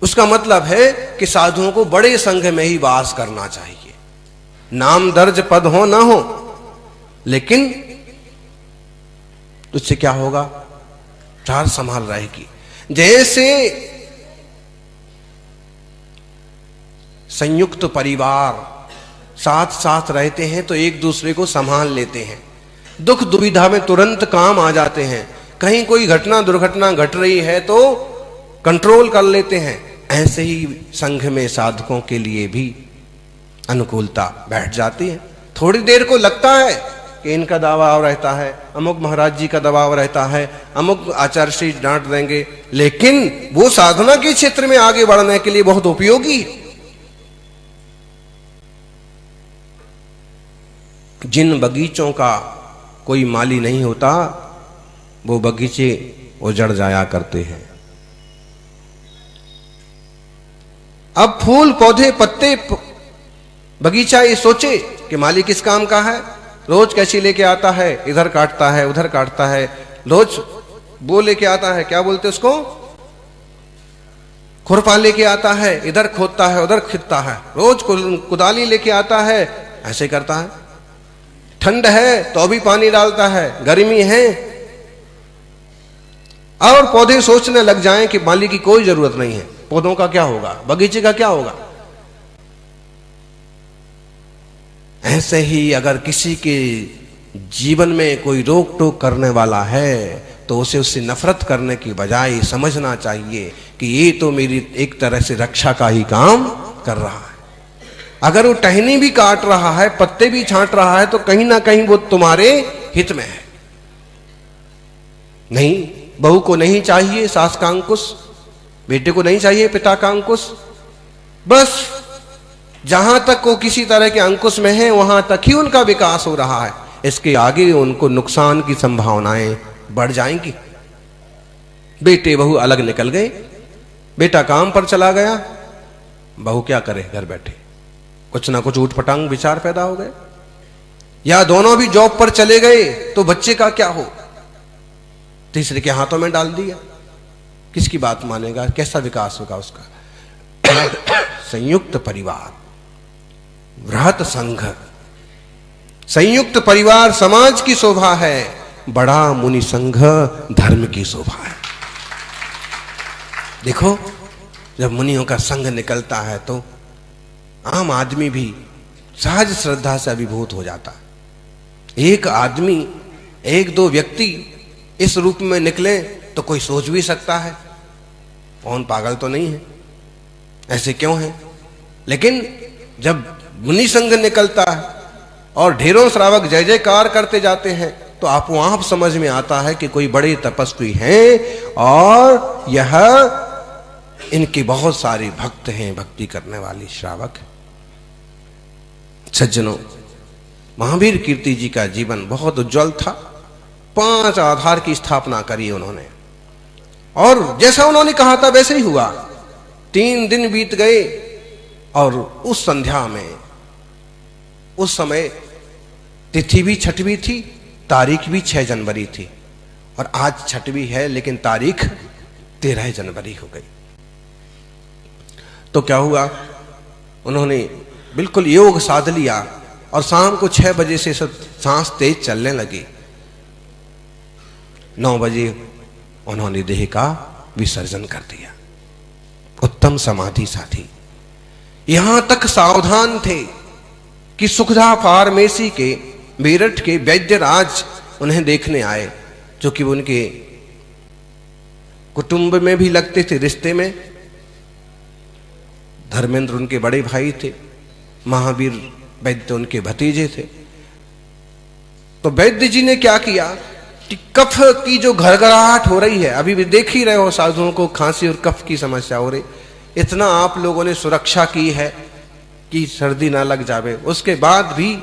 उसका मतलब है कि साधुओं को बड़े संघ में ही वास करना चाहिए, नाम दर्ज पद हो ना हो, लेकिन उससे क्या होगा, चार संभाल रहेगी। जैसे संयुक्त परिवार साथ साथ रहते हैं तो एक दूसरे को संभाल लेते हैं, दुख दुविधा में तुरंत काम आ जाते हैं, कहीं कोई घटना दुर्घटना घट रही है तो कंट्रोल कर लेते हैं। ऐसे ही संघ में साधकों के लिए भी अनुकूलता बैठ जाती है। थोड़ी देर को लगता है कि इनका दबाव रहता है, अमुक महाराज जी का दबाव रहता है, अमुक आचार्य श्री डांट देंगे, लेकिन वो साधना के क्षेत्र में आगे बढ़ने के लिए बहुत उपयोगी है। जिन बगीचों का कोई माली नहीं होता वो बगीचे उजड़ जाया करते हैं। अब फूल पौधे पत्ते बगीचा ये सोचे कि माली किस काम का है, रोज कैसी लेके आता है, इधर काटता है उधर काटता है, रोज वो लेके आता है, क्या बोलते उसको, खुरपा लेके आता है, इधर खोदता है उधर खिदता है, रोज कुदाली लेके आता है, ऐसे करता है। ठंड है तो भी पानी डालता है, गर्मी है, और पौधे सोचने लग जाएं कि माली की कोई जरूरत नहीं है, पौधों का क्या होगा, बगीचे का क्या होगा। ऐसे ही अगर किसी के जीवन में कोई रोक टोक करने वाला है तो उसे उससे नफरत करने की बजाय समझना चाहिए कि ये तो मेरी एक तरह से रक्षा का ही काम कर रहा है। अगर वो टहनी भी काट रहा है, पत्ते भी छांट रहा है, तो कहीं ना कहीं वो तुम्हारे हित में है। नहीं, बहू को नहीं चाहिए सास का अंकुश, बेटे को नहीं चाहिए पिता का अंकुश। बस जहां तक वो किसी तरह के अंकुश में है वहां तक ही उनका विकास हो रहा है, इसके आगे उनको नुकसान की संभावनाएं बढ़ जाएंगी। बेटे बहू अलग निकल गए, बेटा काम पर चला गया, बहू क्या करे घर बैठे, कुछ ना कुछ ऊटपटांग विचार पैदा हो गए। या दोनों भी जॉब पर चले गए तो बच्चे का क्या हो, तीसरे के हाथों में डाल दिया, किसकी बात मानेगा, कैसा विकास होगा उसका। संयुक्त परिवार, वृहत संघ, संयुक्त परिवार समाज की शोभा है, बड़ा मुनि संघ धर्म की शोभा है। देखो, जब मुनियों का संघ निकलता है तो आम आदमी भी सहज श्रद्धा से अभिभूत हो जाता है। एक आदमी, एक दो व्यक्ति इस रूप में निकले तो कोई सोच भी सकता है कौन पागल तो नहीं है, ऐसे क्यों है। लेकिन जब मुनि संघ निकलता है और ढेरों श्रावक जय जयकार करते जाते हैं तो आपको आप समझ में आता है कि कोई बड़े तपस्वी हैं और यह इनके बहुत सारे भक्त हैं, भक्ति करने वाले श्रावक। सज्जनों, महावीर कीर्ति जी का जीवन बहुत उज्जवल था। 5 आधार की स्थापना करी उन्होंने और जैसा उन्होंने कहा था वैसे ही हुआ। 3 दिन बीत गए और उस संध्या में, उस समय तिथि भी छठवीं थी, तारीख भी 6 जनवरी थी और आज छठवीं है लेकिन तारीख 13 जनवरी हो गई। तो क्या हुआ, उन्होंने बिल्कुल योग साध लिया और शाम को 6 बजे से सांस तेज चलने लगी। 9 बजे उन्होंने देह का विसर्जन कर दिया। उत्तम समाधि साधी। यहां तक सावधान थे कि सुखदा फार्मेसी के मेरठ के वैद्यराज उन्हें देखने आए, जो कि उनके कुटुंब में भी लगते थे, रिश्ते में। धर्मेंद्र उनके बड़े भाई थे, महावीर वैद्य उनके भतीजे थे। तो वैद्य जी ने क्या किया कि कफ की जो घरघराहट हो रही है, अभी भी देख ही रहे हो साधुओं को खांसी और कफ की समस्या हो रही, इतना आप लोगों ने सुरक्षा की है कि सर्दी ना लग जावे, उसके बाद भी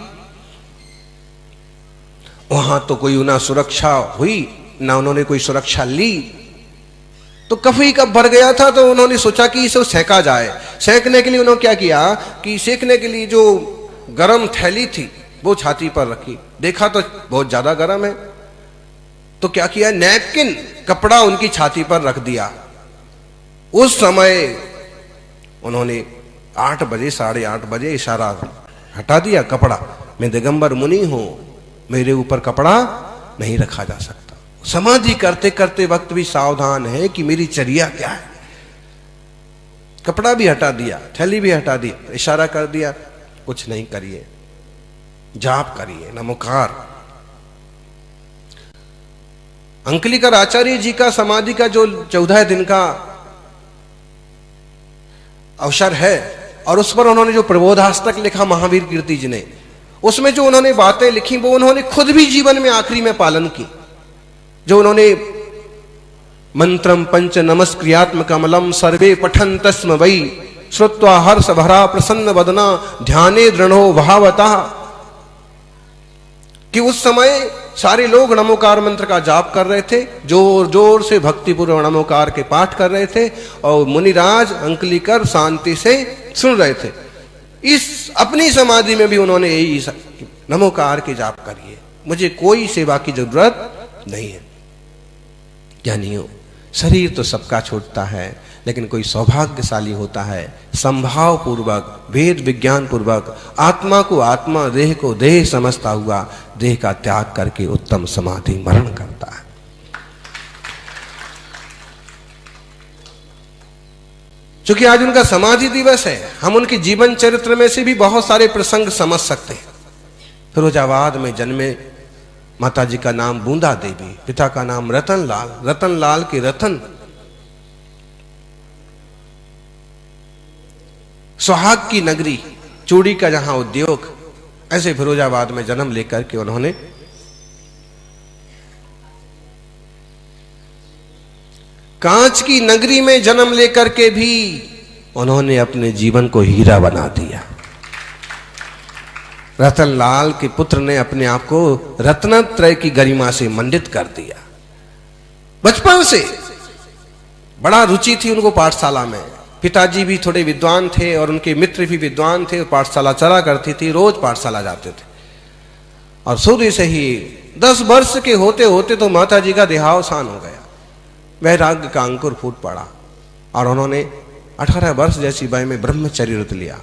वहां तो कोई ना सुरक्षा हुई ना उन्होंने कोई सुरक्षा ली। तो कफ ही कब भर गया था, तो उन्होंने सोचा कि इसे सेका जाए। सेकने के लिए उन्होंने क्या किया कि सेकने के लिए जो गरम थैली थी वो छाती पर रखी, देखा तो बहुत ज्यादा गर्म है, तो क्या किया, नैपकिन कपड़ा उनकी छाती पर रख दिया। उस समय उन्होंने 8 बजे 8:30 बजे इशारा हटा दिया, कपड़ा, मैं दिगंबर मुनि हूं, मेरे ऊपर कपड़ा नहीं रखा जा सकता। समाधि करते करते वक्त भी सावधान है कि मेरी चर्या क्या है। कपड़ा भी हटा दिया, थैली भी हटा दी, इशारा कर दिया, कुछ नहीं करिए, जाप करिए, नमोकार। अंकलिकर आचार्य जी का समाधि का जो 14 दिन का अवसर है और उस पर उन्होंने जो प्रबोधाष्टक लिखा महावीर कीर्ति जी ने, उसमें जो उन्होंने बातें लिखी वो उन्होंने खुद भी जीवन में आखिरी में पालन की। जो उन्होंने मंत्रम पंच नमस्क्रियात्मकमलम सर्वे पठन तस्म वै श्रुत्वा हर्ष भरा प्रसन्न वदना ध्याने दृढ़ो भावतः, कि उस समय सारे लोग नमोकार मंत्र का जाप कर रहे थे, जोर जोर से भक्तिपूर्वक नमोकार के पाठ कर रहे थे और मुनिराज अंकलिकर शांति से सुन रहे थे। इस अपनी समाधि में भी उन्होंने यही नमोकार के जाप करिए, मुझे कोई सेवा की जरूरत नहीं है। ज्ञानियों, शरीर तो सबका छूटता है, लेकिन कोई सौभाग्यशाली होता है संभाव पूर्वक, वेद विज्ञान पूर्वक आत्मा को आत्मा, देह को देह समझता हुआ देह का त्याग करके उत्तम समाधि मरण करता है। चूंकि आज उनका समाधि दिवस है, हम उनके जीवन चरित्र में से भी बहुत सारे प्रसंग समझ सकते हैं। फिरोजाबाद में जन्मे, माता जी का नाम बूंदा देवी, पिता का नाम रतन लाल, रतन लाल के रतन, सुहाग की नगरी चूड़ी का जहां उद्योग, ऐसे फिरोजाबाद में जन्म लेकर के उन्होंने कांच की नगरी में जन्म लेकर के भी उन्होंने अपने जीवन को हीरा बना दिया। रतनलाल के पुत्र ने अपने आप को रत्नत्रय की गरिमा से मंडित कर दिया। बचपन से बड़ा रुचि थी उनको पाठशाला में। पिताजी भी थोड़े विद्वान थे और उनके मित्र भी विद्वान थे। पाठशाला चला करती थी, रोज पाठशाला जाते थे। और शुरू से ही 10 वर्ष के होते होते तो माता जी का देहावसान हो गया। वैराग्य का अंकुर फूट पड़ा और उन्होंने 18 वर्ष जैसी वय में ब्रह्मचर्य व्रत लिया।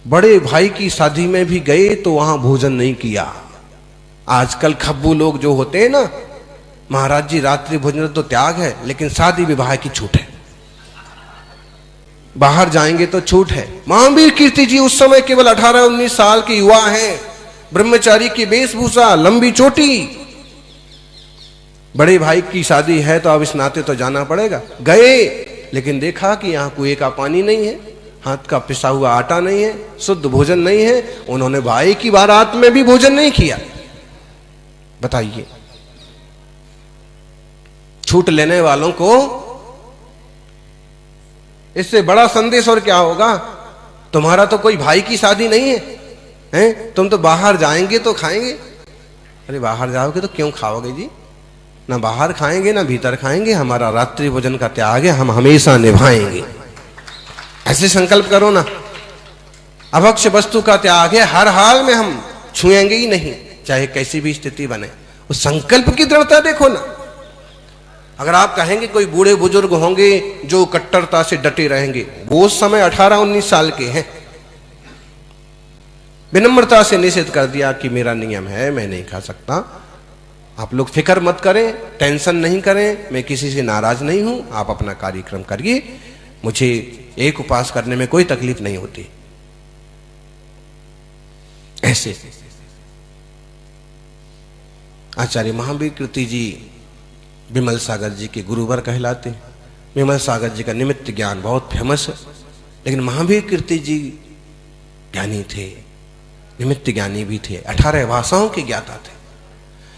बड़े भाई की शादी में भी गए तो वहां भोजन नहीं किया। आजकल खब्बू लोग जो होते हैं ना, महाराज जी रात्रि भोजन तो त्याग है, लेकिन शादी विवाह की छूट है, बाहर जाएंगे तो छूट है। महावीर कीर्ति जी उस समय केवल 18-19 साल के युवा हैं, ब्रह्मचारी की वेशभूषा, लंबी चोटी। बड़े भाई की शादी है तो अब इस नाते तो जाना पड़ेगा। गए, लेकिन देखा कि यहाँ कुएं का पानी नहीं है, हाथ का पिसा हुआ आटा नहीं है, शुद्ध भोजन नहीं है। उन्होंने भाई की बारात में भी भोजन नहीं किया। बताइए, छूट लेने वालों को इससे बड़ा संदेश और क्या होगा? तुम्हारा तो कोई भाई की शादी नहीं है, हैं? तुम तो बाहर जाएंगे तो खाएंगे। अरे बाहर जाओगे तो क्यों खाओगे जी? ना बाहर खाएंगे ना भीतर खाएंगे। हमारा रात्रि भोजन का त्याग है, हम हमेशा निभाएंगे। ऐसे संकल्प करो ना। अभक्ष्य वस्तु का त्याग है, हर हाल में हम छुएंगे ही नहीं, चाहे कैसी भी स्थिति बने। उस संकल्प की दृढ़ता देखो ना। अगर आप कहेंगे कोई बूढ़े बुजुर्ग होंगे जो कट्टरता से डटे रहेंगे, वो उस समय 18-19 साल के हैं, विनम्रता से निषेध कर दिया कि मेरा नियम है, मैं नहीं खा सकता। आप लोग फिक्र मत करें, टेंशन नहीं करें, मैं किसी से नाराज नहीं हूं, आप अपना कार्यक्रम करिए, मुझे एक उपवास करने में कोई तकलीफ नहीं होती। ऐसे आचार्य महावीर कीर्ति जी विमल सागर जी के गुरुवर कहलाते हैं। विमल सागर जी का निमित्त ज्ञान बहुत फेमस है, लेकिन महावीर कीर्ति जी ज्ञानी थे, निमित्त ज्ञानी भी थे, 18 भाषाओं के ज्ञाता थे।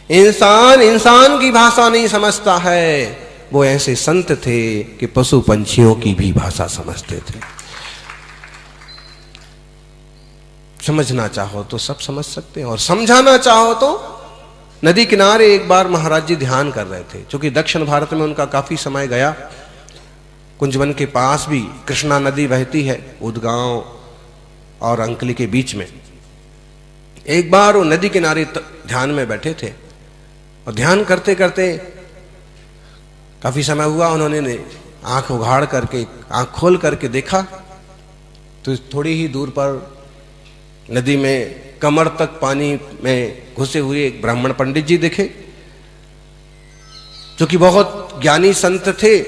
इंसान की भाषा नहीं समझता है, वो ऐसे संत थे कि पशु पंछियों की भी भाषा समझते थे। समझना चाहो तो सब समझ सकते हैं, और समझाना चाहो तो नदी किनारे एक बार महाराज जी ध्यान कर रहे थे। क्योंकि दक्षिण भारत में उनका काफी समय गया। कुंजवन के पास भी कृष्णा नदी बहती है, उदगांव और अंकली के बीच में। एक बार वो नदी किनारे ध्यान में बैठे थे और ध्यान करते करते काफी समय हुआ। उन्होंने आंख उघाड़ करके, आंख खोल करके देखा तो थोड़ी ही दूर पर नदी में कमर तक पानी में घुसे हुए एक ब्राह्मण पंडित जी दिखे, जो कि बहुत ज्ञानी संत थे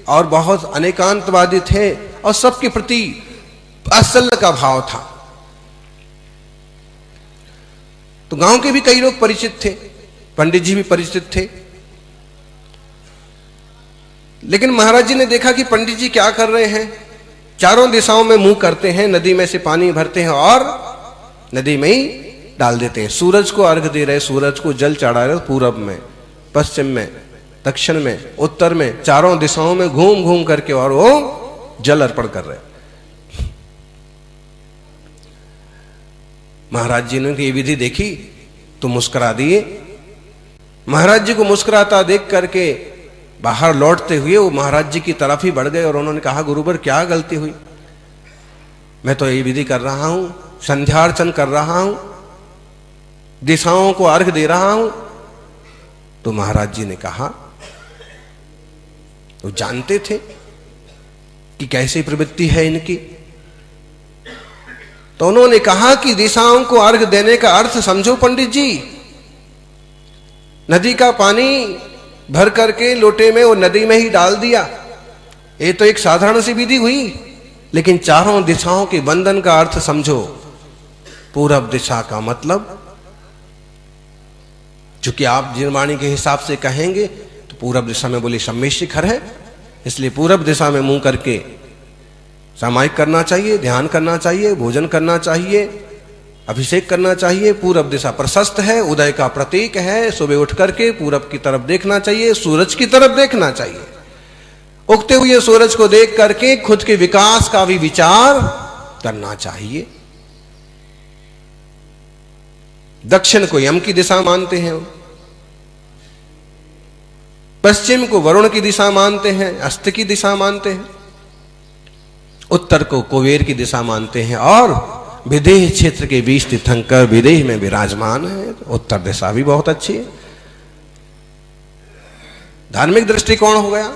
और बहुत अनेकांतवादी थे और सबके प्रति वात्सल्य का भाव था। तो गांव के भी कई लोग परिचित थे, पंडित जी भी परिचित थे। लेकिन महाराज जी ने देखा कि पंडित जी क्या कर रहे हैं, चारों दिशाओं में मुंह करते हैं, नदी में से पानी भरते हैं और नदी में ही डाल देते हैं। सूरज को अर्घ दे रहे, सूरज को जल चढ़ा रहे, पूरब में, पश्चिम में, दक्षिण में, उत्तर में, चारों दिशाओं में घूम घूम करके और वो जल अर्पण कर रहे। महाराज जी ने ये विधि देखी तो मुस्कुरा दिए। महाराज जी को मुस्कुराता देख करके बाहर लौटते हुए वो महाराज जी की तरफ ही बढ़ गए और उन्होंने कहा, गुरुवर क्या गलती हुई? मैं तो ये विधि कर रहा हूं, संध्यार्चन कर रहा हूं, दिशाओं को अर्घ दे रहा हूं। तो महाराज जी ने कहा, वो जानते थे कि कैसी प्रवृत्ति है इनकी। तो उन्होंने कहा कि दिशाओं को अर्घ देने का अर्थ समझो पंडित जी। नदी का पानी भर करके लोटे में वो नदी में ही डाल दिया, ये तो एक साधारण सी विधि हुई। लेकिन चारों दिशाओं के बंधन का अर्थ समझो। पूरब दिशा का मतलब, चूंकि आप जिनवाणी के हिसाब से कहेंगे तो पूरब दिशा में बोले शम्य शिखर है, इसलिए पूरब दिशा में मुंह करके सामायिक करना चाहिए, ध्यान करना चाहिए, भोजन करना चाहिए, अभिषेक करना चाहिए। पूरब दिशा प्रशस्त है, उदय का प्रतीक है। सुबह उठ करके पूरब की तरफ देखना चाहिए, सूरज की तरफ देखना चाहिए। उगते हुए सूरज को देख करके खुद के विकास का भी विचार करना चाहिए। दक्षिण को यम की दिशा मानते हैं, पश्चिम को वरुण की दिशा मानते हैं, अस्त की दिशा मानते हैं, उत्तर को कुबेर की दिशा मानते हैं, और विदेह क्षेत्र के बीच तीर्थंकर विदेह में विराजमान है। उत्तर दिशा भी बहुत अच्छी है। धार्मिक दृष्टिकोण हो गया।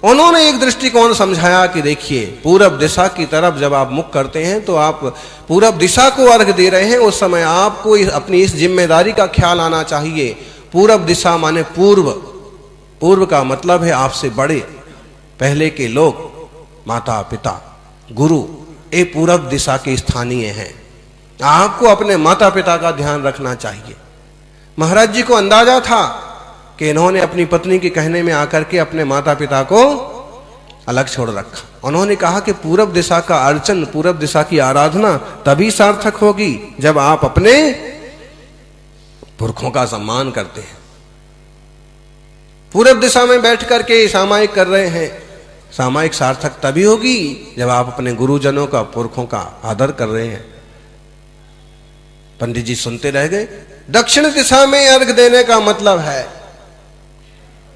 उन्होंने एक दृष्टिकोण समझाया कि देखिए, पूरब दिशा की तरफ जब आप मुख करते हैं तो आप पूरब दिशा को अर्घ दे रहे हैं। उस समय आपको अपनी इस जिम्मेदारी का ख्याल आना चाहिए। पूरब दिशा माने पूर्व, पूर्व का मतलब है आपसे बड़े, पहले के लोग, माता पिता, गुरु, ये पूरब दिशा के स्थानीय हैं। आपको अपने माता पिता का ध्यान रखना चाहिए। महाराज जी को अंदाजा था कि इन्होंने अपनी पत्नी के कहने में आकर के अपने माता पिता को अलग छोड़ रखा। उन्होंने कहा कि पूरब दिशा का अर्चन, पूरब दिशा की आराधना तभी सार्थक होगी जब आप अपने पुरखों का सम्मान करते हैं। पूरब दिशा में बैठ करके सामायिक कर रहे हैं, सामायिक सार्थक तभी होगी जब आप अपने गुरुजनों का, पुरखों का आदर कर रहे हैं। पंडित जी सुनते रह गए। दक्षिण दिशा में अर्घ देने का मतलब है,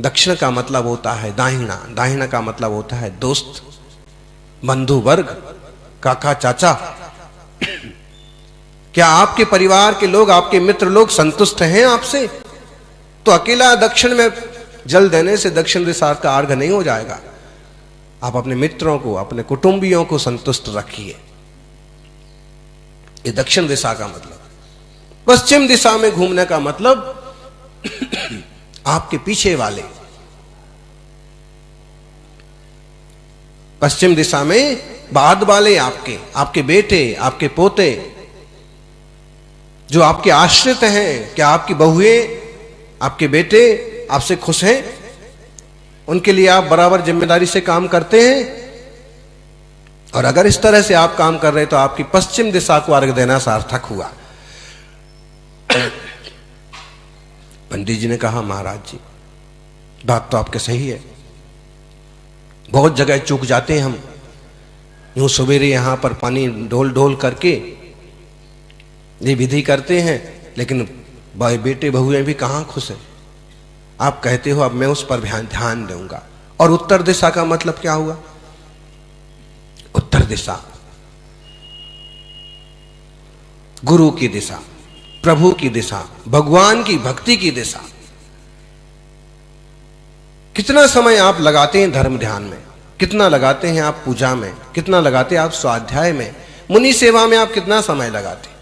दक्षिण का मतलब होता है दाहिना, दाहिना का मतलब होता है दोस्त, बंधु वर्ग, काका चाचा। क्या आपके परिवार के लोग, आपके मित्र लोग संतुष्ट हैं आपसे? तो अकेला दक्षिण में जल देने से दक्षिण दिशा का अर्घ नहीं हो जाएगा। आप अपने मित्रों को, अपने कुटुंबियों को संतुष्ट रखिए। ये दक्षिण दिशा का मतलब। पश्चिम दिशा में घूमने का मतलब आपके पीछे वाले, पश्चिम दिशा में बाद वाले, आपके बेटे, आपके पोते, जो आपके आश्रित हैं। क्या आपकी बहुएं, आपके बेटे आपसे खुश हैं? उनके लिए आप बराबर जिम्मेदारी से काम करते हैं? और अगर इस तरह से आप काम कर रहे हैं तो आपकी पश्चिम दिशा को अर्घ देना सार्थक हुआ। पंडित जी ने कहा, महाराज जी बात तो आपके सही है, बहुत जगह चूक जाते हैं हम। यूं सवेरे यहां पर पानी ढोल ढोल करके ये विधि करते हैं, लेकिन बेटे बहुएं भी कहां खुश हैं। आप कहते हो अब मैं उस पर ध्यान दूंगा। और उत्तर दिशा का मतलब क्या हुआ? उत्तर दिशा गुरु की दिशा, प्रभु की दिशा, भगवान की भक्ति की दिशा। कितना समय आप लगाते हैं धर्म ध्यान में, कितना लगाते हैं आप पूजा में, कितना लगाते हैं आप स्वाध्याय में, मुनि सेवा में आप कितना समय लगाते हैं?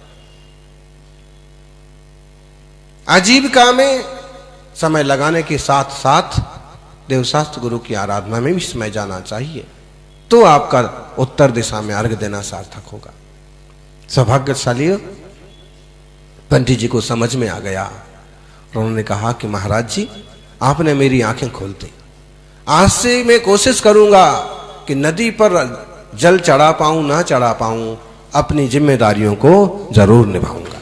आजीविका में समय लगाने के साथ साथ देवशास्त्र गुरु की आराधना में भी समय जाना चाहिए, तो आपका उत्तर दिशा में अर्घ देना सार्थक होगा। सौभाग्यशाली पंडित जी को समझ में आ गया और उन्होंने कहा कि महाराज जी आपने मेरी आंखें खोल दी। आज से मैं कोशिश करूंगा कि नदी पर जल चढ़ा पाऊं ना चढ़ा पाऊं, अपनी जिम्मेदारियों को जरूर निभाऊंगा।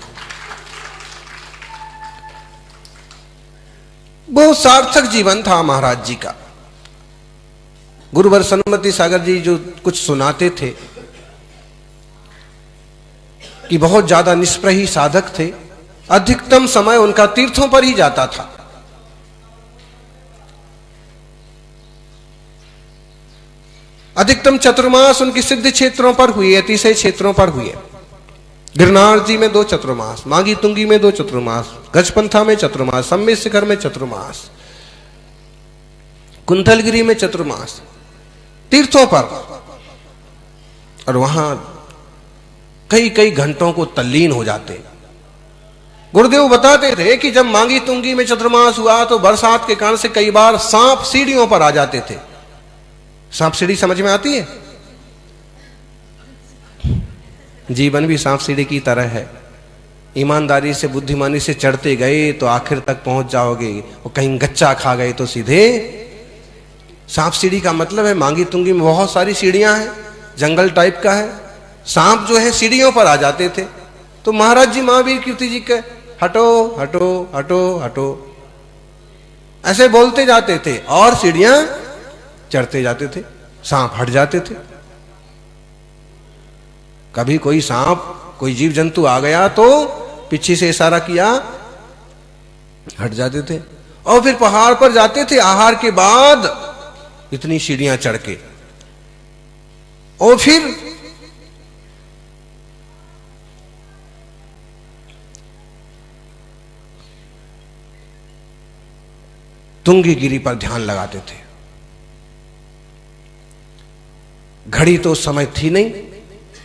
बहुत सार्थक जीवन था महाराज जी का। गुरुवर सन्मति सागर जी जो कुछ सुनाते थे कि बहुत ज्यादा निष्प्रही साधक थे, अधिकतम समय उनका तीर्थों पर ही जाता था। अधिकतम चतुर्मास उनकी सिद्ध क्षेत्रों पर हुए, अतिशय क्षेत्रों पर हुए। गिरनार जी में 2 चतुर्मास, मागी तुंगी में 2 चतुर्मास, गजपंथा में चतुर्मास, सम्मेद शिखर में चतुर्मास, कुंथलगिरी में चतुर्मास, तीर्थों पर। और वहां कई कई घंटों को तल्लीन हो जाते। गुरुदेव बताते थे कि जब मांगी तुंगी में चतुर्मास हुआ तो बरसात के कारण से कई बार सांप सीढ़ियों पर आ जाते थे। सांप सीढ़ी समझ में आती है? जीवन भी सांप सीढ़ी की तरह है। ईमानदारी से, बुद्धिमानी से चढ़ते गए तो आखिर तक पहुंच जाओगे, और कहीं गच्चा खा गए तो सीधे सांप सीढ़ी का मतलब है। मांगी तुंगी में बहुत सारी सीढ़ियां हैं, जंगल टाइप का है, सांप जो है सीढ़ियों पर आ जाते थे। तो महाराज जी महावीर कीर्ति जी के हटो हटो हटो हटो ऐसे बोलते जाते थे और सीढ़ियां चढ़ते जाते थे, सांप हट जाते थे। कभी कोई सांप कोई जीव जंतु आ गया तो पीछे से इशारा किया, हट जाते थे। और फिर पहाड़ पर जाते थे आहार के बाद इतनी सीढ़ियां चढ़ के, और फिर तुंगी गिरी पर ध्यान लगाते थे। घड़ी तो उस समय थी नहीं,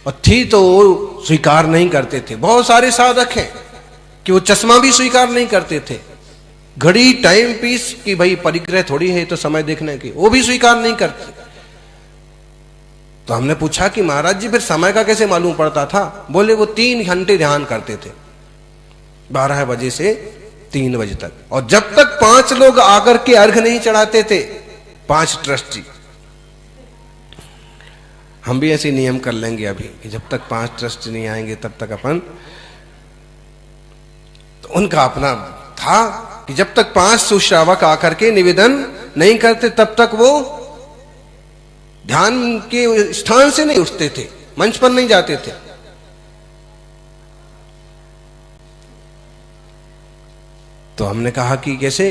और थी तो वो स्वीकार नहीं करते थे। बहुत सारे साधक हैं कि वो चश्मा भी स्वीकार नहीं करते थे। घड़ी टाइम पीस की भाई परिग्रह थोड़ी है तो समय देखने की, वो भी स्वीकार नहीं करते। तो हमने पूछा कि महाराज जी फिर समय का कैसे मालूम पड़ता था? बोले वो 3 घंटे ध्यान करते थे, 12 बजे से 3 बजे तक। और जब तक 5 लोग आकर के अर्घ नहीं चढ़ाते थे, 5 ट्रस्टी, हम भी ऐसे नियम कर लेंगे अभी कि जब तक 5 ट्रस्टी नहीं आएंगे तब तक अपन, तो उनका अपना था कि जब तक 5 सुश्रावक आकर के निवेदन नहीं करते तब तक वो ध्यान के स्थान से नहीं उठते थे, मंच पर नहीं जाते थे। तो हमने कहा कि कैसे?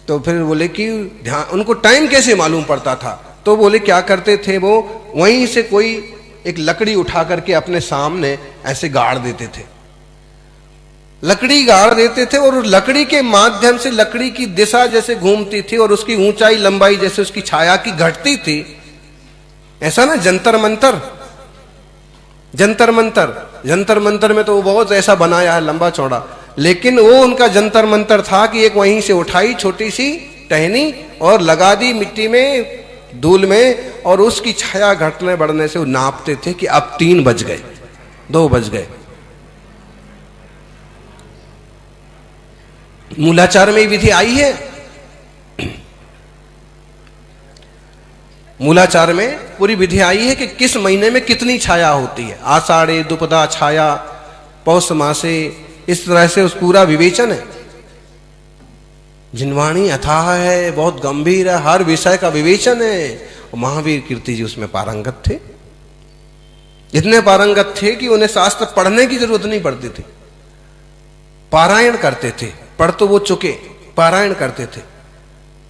तो फिर बोले कि ध्यान, उनको टाइम कैसे मालूम पड़ता था? तो बोले क्या करते थे वो, वहीं से कोई एक लकड़ी उठा करके अपने सामने ऐसे गाड़ देते थे, लकड़ी गाड़ देते थे, और लकड़ी के माध्यम से लकड़ी की दिशा जैसे घूमती थी और उसकी ऊंचाई लंबाई जैसे उसकी छाया की घटती थी। ऐसा ना जंतर मंतर, जंतर मंतर, जंतर मंतर में तो वो बहुत ऐसा बनाया है लंबा चौड़ा, लेकिन वो उनका जंतर मंतर था कि एक वहीं से उठाई छोटी सी टहनी और लगा दी मिट्टी में, धूल में, और उसकी छाया घटने बढ़ने से वो नापते थे कि अब 3 बज गए, 2 बज गए। मूलाचार में विधि आई है। मूलाचार में पूरी विधि आई है कि किस महीने में कितनी छाया होती है। आषाढ़े दुपदा छाया, पौष मासे, इस तरह से उस पूरा विवेचन है। जिनवाणी अथाह है, बहुत गंभीर है, हर विषय का विवेचन है। और महावीर कीर्ति जी उसमें पारंगत थे, इतने पारंगत थे कि उन्हें शास्त्र पढ़ने की जरूरत नहीं पड़ती थी, पारायण करते थे। पढ़ तो वो चुके, पारायण करते थे।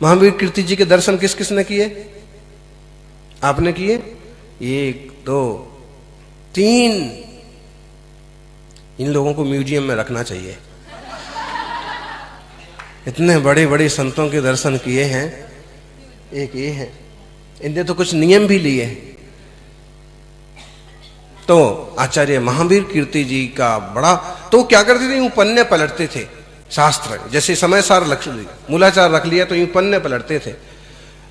महावीर कीर्ति जी के दर्शन किस किसने किए? आपने किए? 1 2 3। इन लोगों को म्यूजियम में रखना चाहिए, इतने बड़े बड़े संतों के दर्शन किए हैं। एक ये है, इनने तो कुछ नियम भी लिए हैं। तो आचार्य महावीर कीर्ति जी का बड़ा, तो क्या करते थे, यूं पन्ने पलटते थे शास्त्र, जैसे समय सार मूलाचार रख लिया तो यूं पन्ने पलटते थे।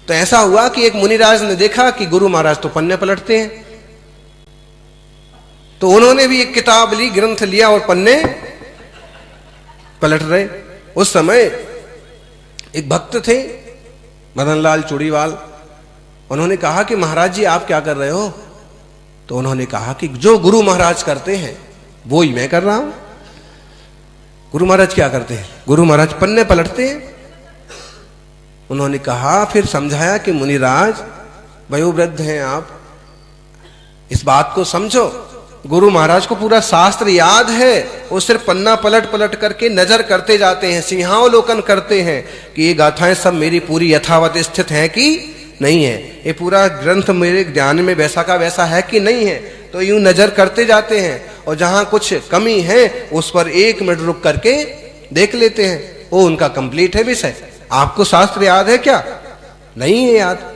तो ऐसा हुआ कि एक मुनिराज ने देखा कि गुरु महाराज तो पन्ने पलटते हैं, तो उन्होंने भी एक किताब ली, ग्रंथ लिया और पन्ने पलट रहे। उस समय एक भक्त थे मदनलाल चूड़ीवाल, उन्होंने कहा कि महाराज जी आप क्या कर रहे हो? तो उन्होंने कहा कि जो गुरु महाराज करते हैं वो ही मैं कर रहा हूं। गुरु महाराज क्या करते हैं? गुरु महाराज पन्ने पलटते हैं। उन्होंने कहा, फिर समझाया कि मुनिराज वयोवृद्ध हैं आप, इस बात को समझो, गुरु महाराज को पूरा शास्त्र याद है, वो सिर्फ पन्ना पलट पलट करके नजर करते जाते हैं, सिंहावलोकन करते हैं कि ये गाथाएं सब मेरी पूरी यथावत स्थित हैं कि नहीं है, ये पूरा ग्रंथ मेरे ध्यान में वैसा का वैसा है कि नहीं है। तो यूं नजर करते जाते हैं, और जहां कुछ कमी है उस पर 1 मिनट रुक करके देख लेते हैं, वो उनका कंप्लीट है विषय। आपको शास्त्र याद है क्या? नहीं है याद,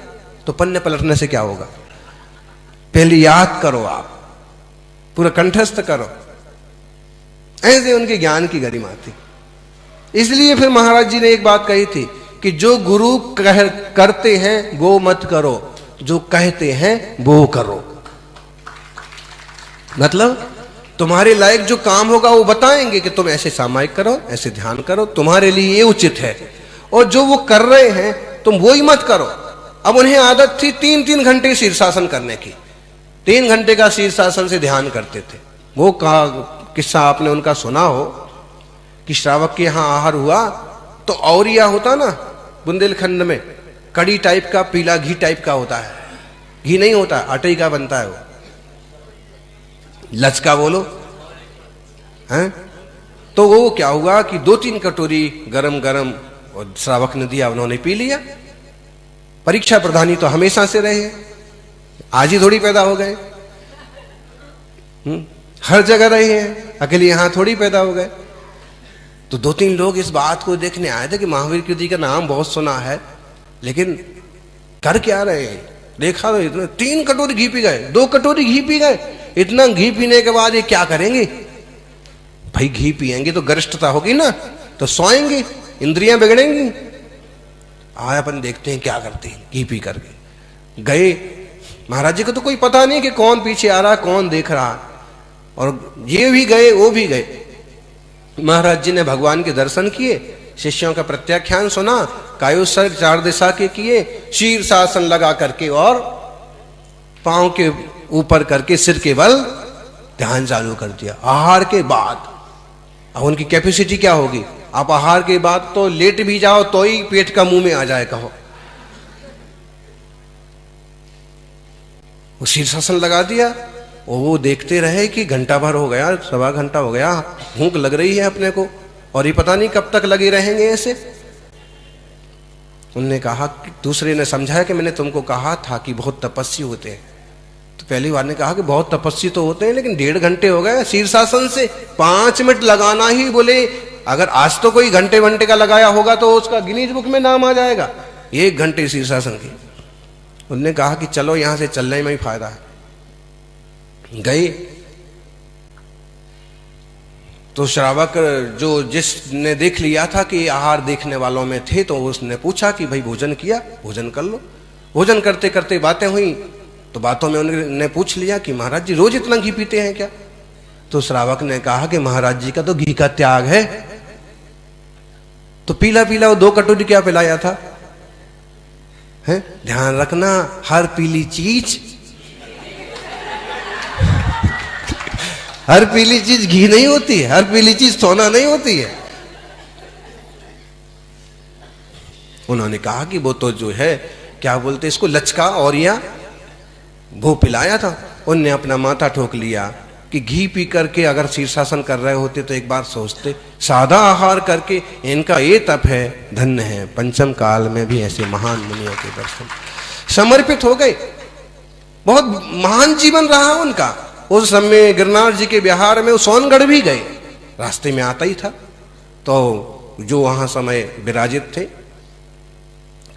तो पन्ने पलटने से क्या होगा? पहले याद करो, आप पूरा कंठस्थ करो। ऐसे उनके ज्ञान की गरिमा थी। इसलिए फिर महाराज जी ने एक बात कही थी कि जो गुरु करते हैं वो मत करो, जो कहते हैं वो करो। मतलब तुम्हारे लायक जो काम होगा वो बताएंगे कि तुम ऐसे सामायिक करो, ऐसे ध्यान करो, तुम्हारे लिए ये उचित है। और जो वो कर रहे हैं तुम वो ही मत करो। अब उन्हें आदत थी 3-3 घंटे शीर्षासन करने की, 3 घंटे का शीर्षासन से ध्यान करते थे। वो किस्सा आपने उनका सुना हो कि श्रावक के यहां आहार हुआ तो औरिया होता ना बुंदेलखंड में, कड़ी टाइप का, पीला घी टाइप का होता है, घी नहीं होता, आटे का बनता है वो, लचका बोलो हैं। तो वो क्या हुआ कि 2-3 कटोरी गरम गरम और श्रावक ने दिया, उन्होंने पी लिया। परीक्षा प्रधानी तो हमेशा से रहे, आज ही थोड़ी पैदा हो गए, हर जगह रहे हैं, अकेले यहां थोड़ी पैदा हो गए। तो 2-3 लोग इस बात को देखने आए थे कि महावीर कृति का नाम बहुत सुना है, लेकिन कर क्या रहे हैं। देखा तो इतने 3 कटोरी घी पी गए, 2 कटोरी घी पी गए। इतना घी पीने के बाद ये क्या करेंगे भाई, घी पिएंगे तो गरिष्ठता होगी ना, तो सोएंगे, इंद्रियां बिगड़ेंगी। आए अपन देखते हैं क्या करते हैं। घी पी करके गए, महाराज जी को तो कोई पता नहीं कि कौन पीछे आ रहा, कौन देख रहा, और ये भी गए वो भी गए। महाराज जी ने भगवान के दर्शन किए, शिष्यों का प्रत्याख्यान सुना, कायोत्सर्ग 4 दिशा के किए, शीर्षासन लगा करके और पांव के ऊपर करके सिर के बल ध्यान चालू कर दिया। आहार के बाद अब उनकी कैपेसिटी क्या होगी, आप आहार के बाद तो लेट भी जाओ तो ही पेट का मुंह में आ जाए कहो। वो शीर्षासन लगा दिया और वो देखते रहे कि घंटा भर हो गया, 1.25 घंटा हो गया, भूख लग रही है अपने को, और ये पता नहीं कब तक लगे रहेंगे ऐसे। उनने कहा कि दूसरे ने समझाया कि मैंने तुमको कहा था कि बहुत तपस्वी होते हैं। तो पहली बार ने कहा कि बहुत तपस्वी तो होते हैं, लेकिन 1.5 घंटे हो गए शीर्षासन से, 5 मिनट लगाना ही, बोले अगर आज तो कोई घंटे का लगाया होगा तो उसका गिनीज बुक में नाम आ जाएगा, 1 घंटे शीर्षासन की। उन्होंने कहा कि चलो यहां से चलने में ही फायदा है। गए तो श्रावक जो जिसने देख लिया था कि आहार देखने वालों में थे, तो उसने पूछा कि भाई भोजन किया, भोजन कर लो। भोजन करते करते बातें हुई, तो बातों में उन्होंने पूछ लिया कि महाराज जी रोज इतना घी पीते हैं क्या? तो श्रावक ने कहा कि महाराज जी का तो घी का त्याग है। तो पीला पीला वो 2 कटोरी क्या पिलाया था है? ध्यान रखना, हर पीली चीज हर पीली चीज घी नहीं होती है, हर पीली चीज सोना नहीं होती है। उन्होंने कहा कि वो तो जो है क्या बोलते इसको, लचका और या वो पिलाया था। उनने अपना माथा ठोक लिया कि घी पी करके अगर शीर्षासन कर रहे होते तो एक बार सोचते, सादा आहार करके इनका ये तप है, धन्य है, पंचम काल में भी ऐसे महान मुनियों के दर्शन। समर्पित हो गए, बहुत महान जीवन रहा उनका। उस समय गिरनार जी के बिहार में सोनगढ़ भी गए, रास्ते में आता ही था। तो जो वहां समय विराजित थे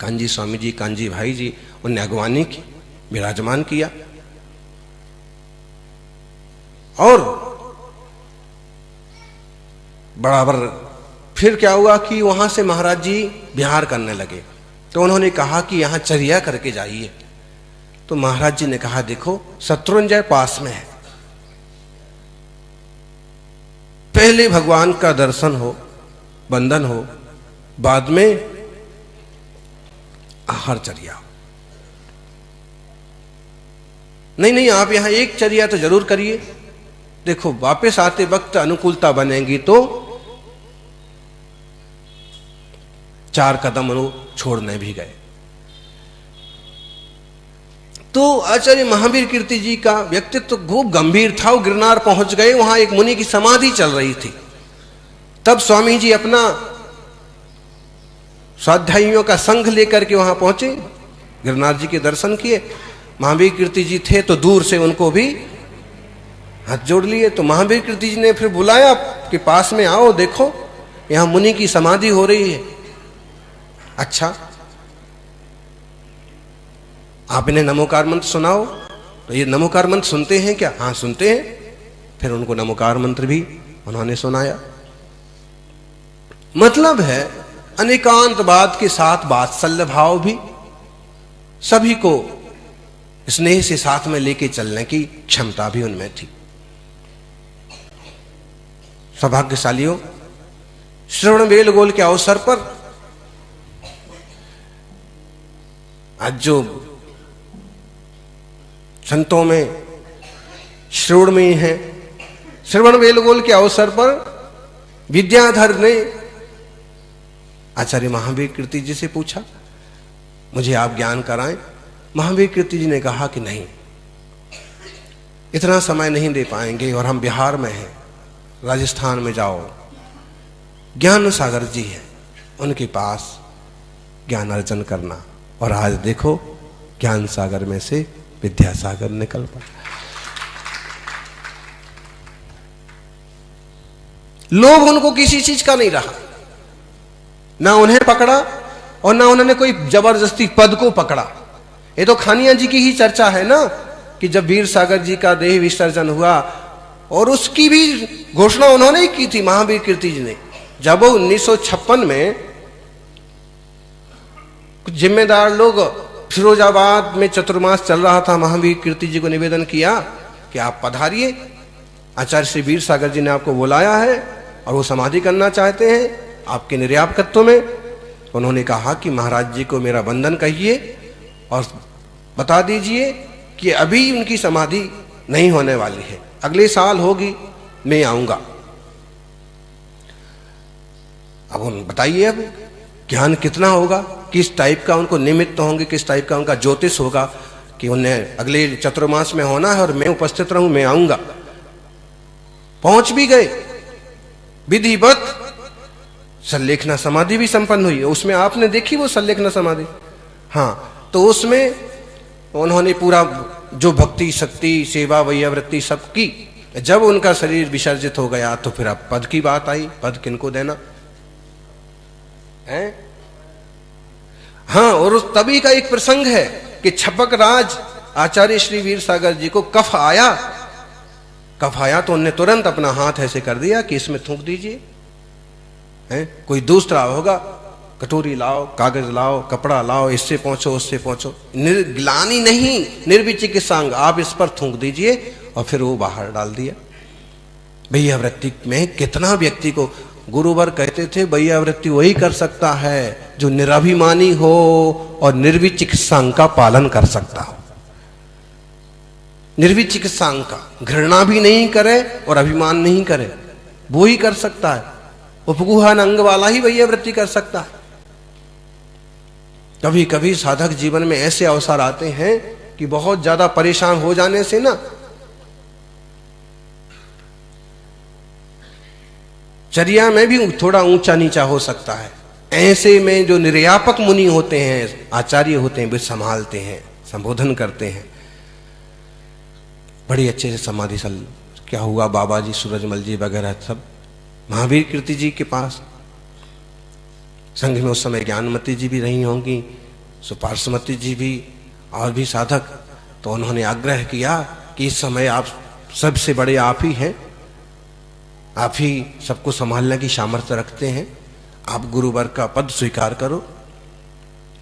कांजी स्वामी जी, कांजी भाई जी, उनने अगवानी की, विराजमान किया। और बराबर फिर क्या हुआ कि वहां से महाराज जी बिहार करने लगे। तो उन्होंने कहा कि यहां चर्या करके जाइए। तो महाराज जी ने कहा देखो शत्रुंजय पास में है, पहले भगवान का दर्शन हो, बंधन हो, बाद में आहार चर्या। नहीं आप यहां एक चर्या तो जरूर करिए, देखो वापस आते वक्त अनुकूलता बनेगी तो 4 कदम छोड़ने भी गए। तो आचार्य महावीर कीर्ति जी का व्यक्तित्व खूब गंभीर था। वो गिरनार पहुंच गए, वहां एक मुनि की समाधि चल रही थी। तब स्वामी जी अपना स्वाध्यायियों का संघ लेकर के वहां पहुंचे, गिरनार जी के दर्शन किए। महावीर कीर्ति जी थे तो दूर से उनको भी हाथ जोड़ लिए। तो महावीर कीर्ति जी ने फिर बुलाया कि पास में आओ, देखो यहां मुनि की समाधि हो रही है। अच्छा आप इन्हें नमोकार मंत्र सुनाओ। तो ये नमोकार मंत्र सुनते हैं क्या? हाँ सुनते हैं। फिर उनको नमोकार मंत्र भी उन्होंने सुनाया। मतलब है अनेकांतवाद के साथ वात्सल्य भाव भी, सभी को स्नेह से साथ में लेके चलने की क्षमता भी उनमें थी। सौभाग्यशालियों, श्रवण बेलगोल के अवसर पर आज जो संतों में श्रवण में हैं। श्रवण बेलगोल के अवसर पर विद्याधर ने आचार्य महावीर कीर्ति जी से पूछा, मुझे आप ज्ञान कराएं। महावीर कीर्ति जी ने कहा कि नहीं, इतना समय नहीं दे पाएंगे और हम बिहार में हैं, राजस्थान में जाओ, ज्ञान सागर जी हैं, उनके पास ज्ञान अर्जन करना। और आज देखो ज्ञान सागर में से विद्यासागर निकल पड़ा। लोभ उनको किसी चीज का नहीं रहा, ना उन्हें पकड़ा और ना उन्होंने कोई जबरदस्ती पद को पकड़ा। ये तो खानिया जी की ही चर्चा है ना कि जब वीर सागर जी का देह विसर्जन हुआ और उसकी भी घोषणा उन्होंने ही की थी महावीर कीर्ति जी ने। जब वो 1956 में कुछ जिम्मेदार लोग फिरोजाबाद में चतुर्मास चल रहा था, महावीर कीर्ति जी को निवेदन किया कि आप पधारिए, आचार्य श्री वीर सागर जी ने आपको बुलाया है और वो समाधि करना चाहते हैं आपके निर्यापकत्व में। उन्होंने कहा कि महाराज जी को मेरा वंदन कहिए और बता दीजिए कि अभी उनकी समाधि नहीं होने वाली है, अगले साल होगी, मैं आऊंगा। अब उन बताइए अब ज्ञान कितना होगा, किस टाइप का उनको निमित्त होंगे, किस टाइप का उनका ज्योतिष होगा कि उन्हें अगले चतुर्मास में होना है और मैं उपस्थित रहूं, मैं आऊंगा। पहुंच भी गए, विधिवत संलेखना समाधि भी संपन्न हुई। उसमें आपने देखी वो संलेखना समाधि? हाँ, तो उसमें उन्होंने पूरा जो भक्ति शक्ति सेवा वैयावृत्ति सब की। जब उनका शरीर विसर्जित हो गया तो फिर अब पद की बात आई, पद किनको देना है? हाँ, और उस तभी का एक प्रसंग है कि छपक राज आचार्य श्री वीर सागर जी को कफ आया। कफ आया तो उन्होंने तुरंत अपना हाथ ऐसे कर दिया कि इसमें थूक दीजिए। कोई दूसरा होगा, कटोरी लाओ, कागज लाओ, कपड़ा लाओ, इससे पहुंचो उससे पहुंचो, ग्लानि नहीं, निर्विचिकित्सांग, आप इस पर थूक दीजिए। और फिर वो बाहर डाल दिया। वैयावृत्ति में कितना व्यक्ति को गुरुवर कहते थे, वैयावृत्ति वही कर सकता है जो निराभिमानी हो और निर्विचिकित्सांग का पालन कर सकता हो। निर्विचिकित्सांग का, घृणा भी नहीं करे और अभिमान नहीं करे, वो ही कर सकता है। उपगुहन अंग वाला ही वैयावृत्ति कर सकता है। कभी कभी साधक जीवन में ऐसे अवसर आते हैं कि बहुत ज्यादा परेशान हो जाने से ना चर्या में भी थोड़ा ऊंचा नीचा हो सकता है। ऐसे में जो निर्यापक मुनि होते हैं, आचार्य होते हैं, वे संभालते हैं, संबोधन करते हैं, बड़ी अच्छे से समाधि सल। क्या हुआ, बाबा जी सूरजमल जी वगैरह सब महावीर कीर्ति जी के पास। संघ में उस समय ज्ञानमती जी भी रही होंगी, सुपार्श्वमती जी भी और भी साधक। तो उन्होंने आग्रह किया कि इस समय आप सबसे बड़े आप ही हैं, आप ही सबको संभालने की सामर्थ्य रखते हैं, आप गुरुवर का पद स्वीकार करो।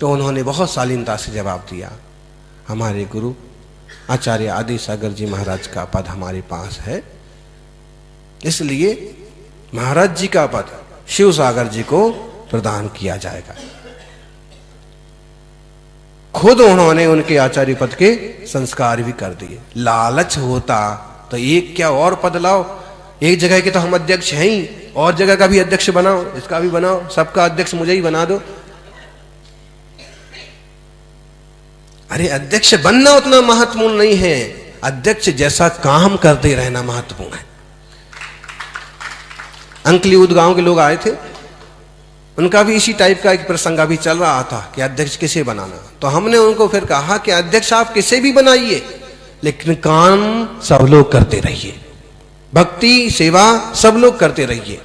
तो उन्होंने बहुत शालीनता से जवाब दिया, हमारे गुरु आचार्य आदि सागर जी महाराज का पद हमारे पास है, इसलिए महाराज जी का पद शिव सागर जी को प्रदान किया जाएगा। खुद उन्होंने उनके आचार्य पद के संस्कार भी कर दिए। लालच होता तो एक क्या और पद लाओ, एक जगह के तो हम अध्यक्ष हैं ही, और जगह का भी अध्यक्ष बनाओ, इसका भी बनाओ, सबका अध्यक्ष मुझे ही बना दो। अरे अध्यक्ष बनना उतना महत्वपूर्ण नहीं है, अध्यक्ष जैसा काम करते रहना महत्वपूर्ण है। अंकलीउद गांव के लोग आए थे, उनका भी इसी टाइप का एक प्रसंग अभी चल रहा था कि अध्यक्ष किसे बनाना। तो हमने उनको फिर कहा कि अध्यक्ष आप किसे भी बनाइए, लेकिन काम सब लोग करते रहिए, भक्ति सेवा सब लोग करते रहिए।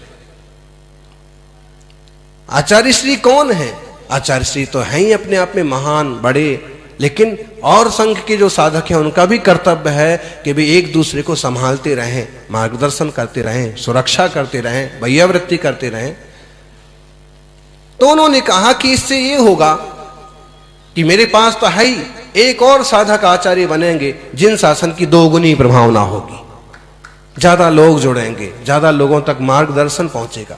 आचार्य श्री कौन है? आचार्य श्री तो हैं ही अपने आप में महान बड़े, लेकिन और संघ के जो साधक हैं उनका भी कर्तव्य है कि वे एक दूसरे को संभालते रहें, मार्गदर्शन करते रहें, सुरक्षा करते रहें, वैयावृत्ति करते रहें। तो उन्होंने कहा कि इससे ये होगा कि मेरे पास तो है ही, एक और साधक आचार्य बनेंगे जिन शासन की दोगुनी प्रभावना होगी, ज्यादा लोग जुड़ेंगे, ज्यादा लोगों तक मार्गदर्शन पहुंचेगा।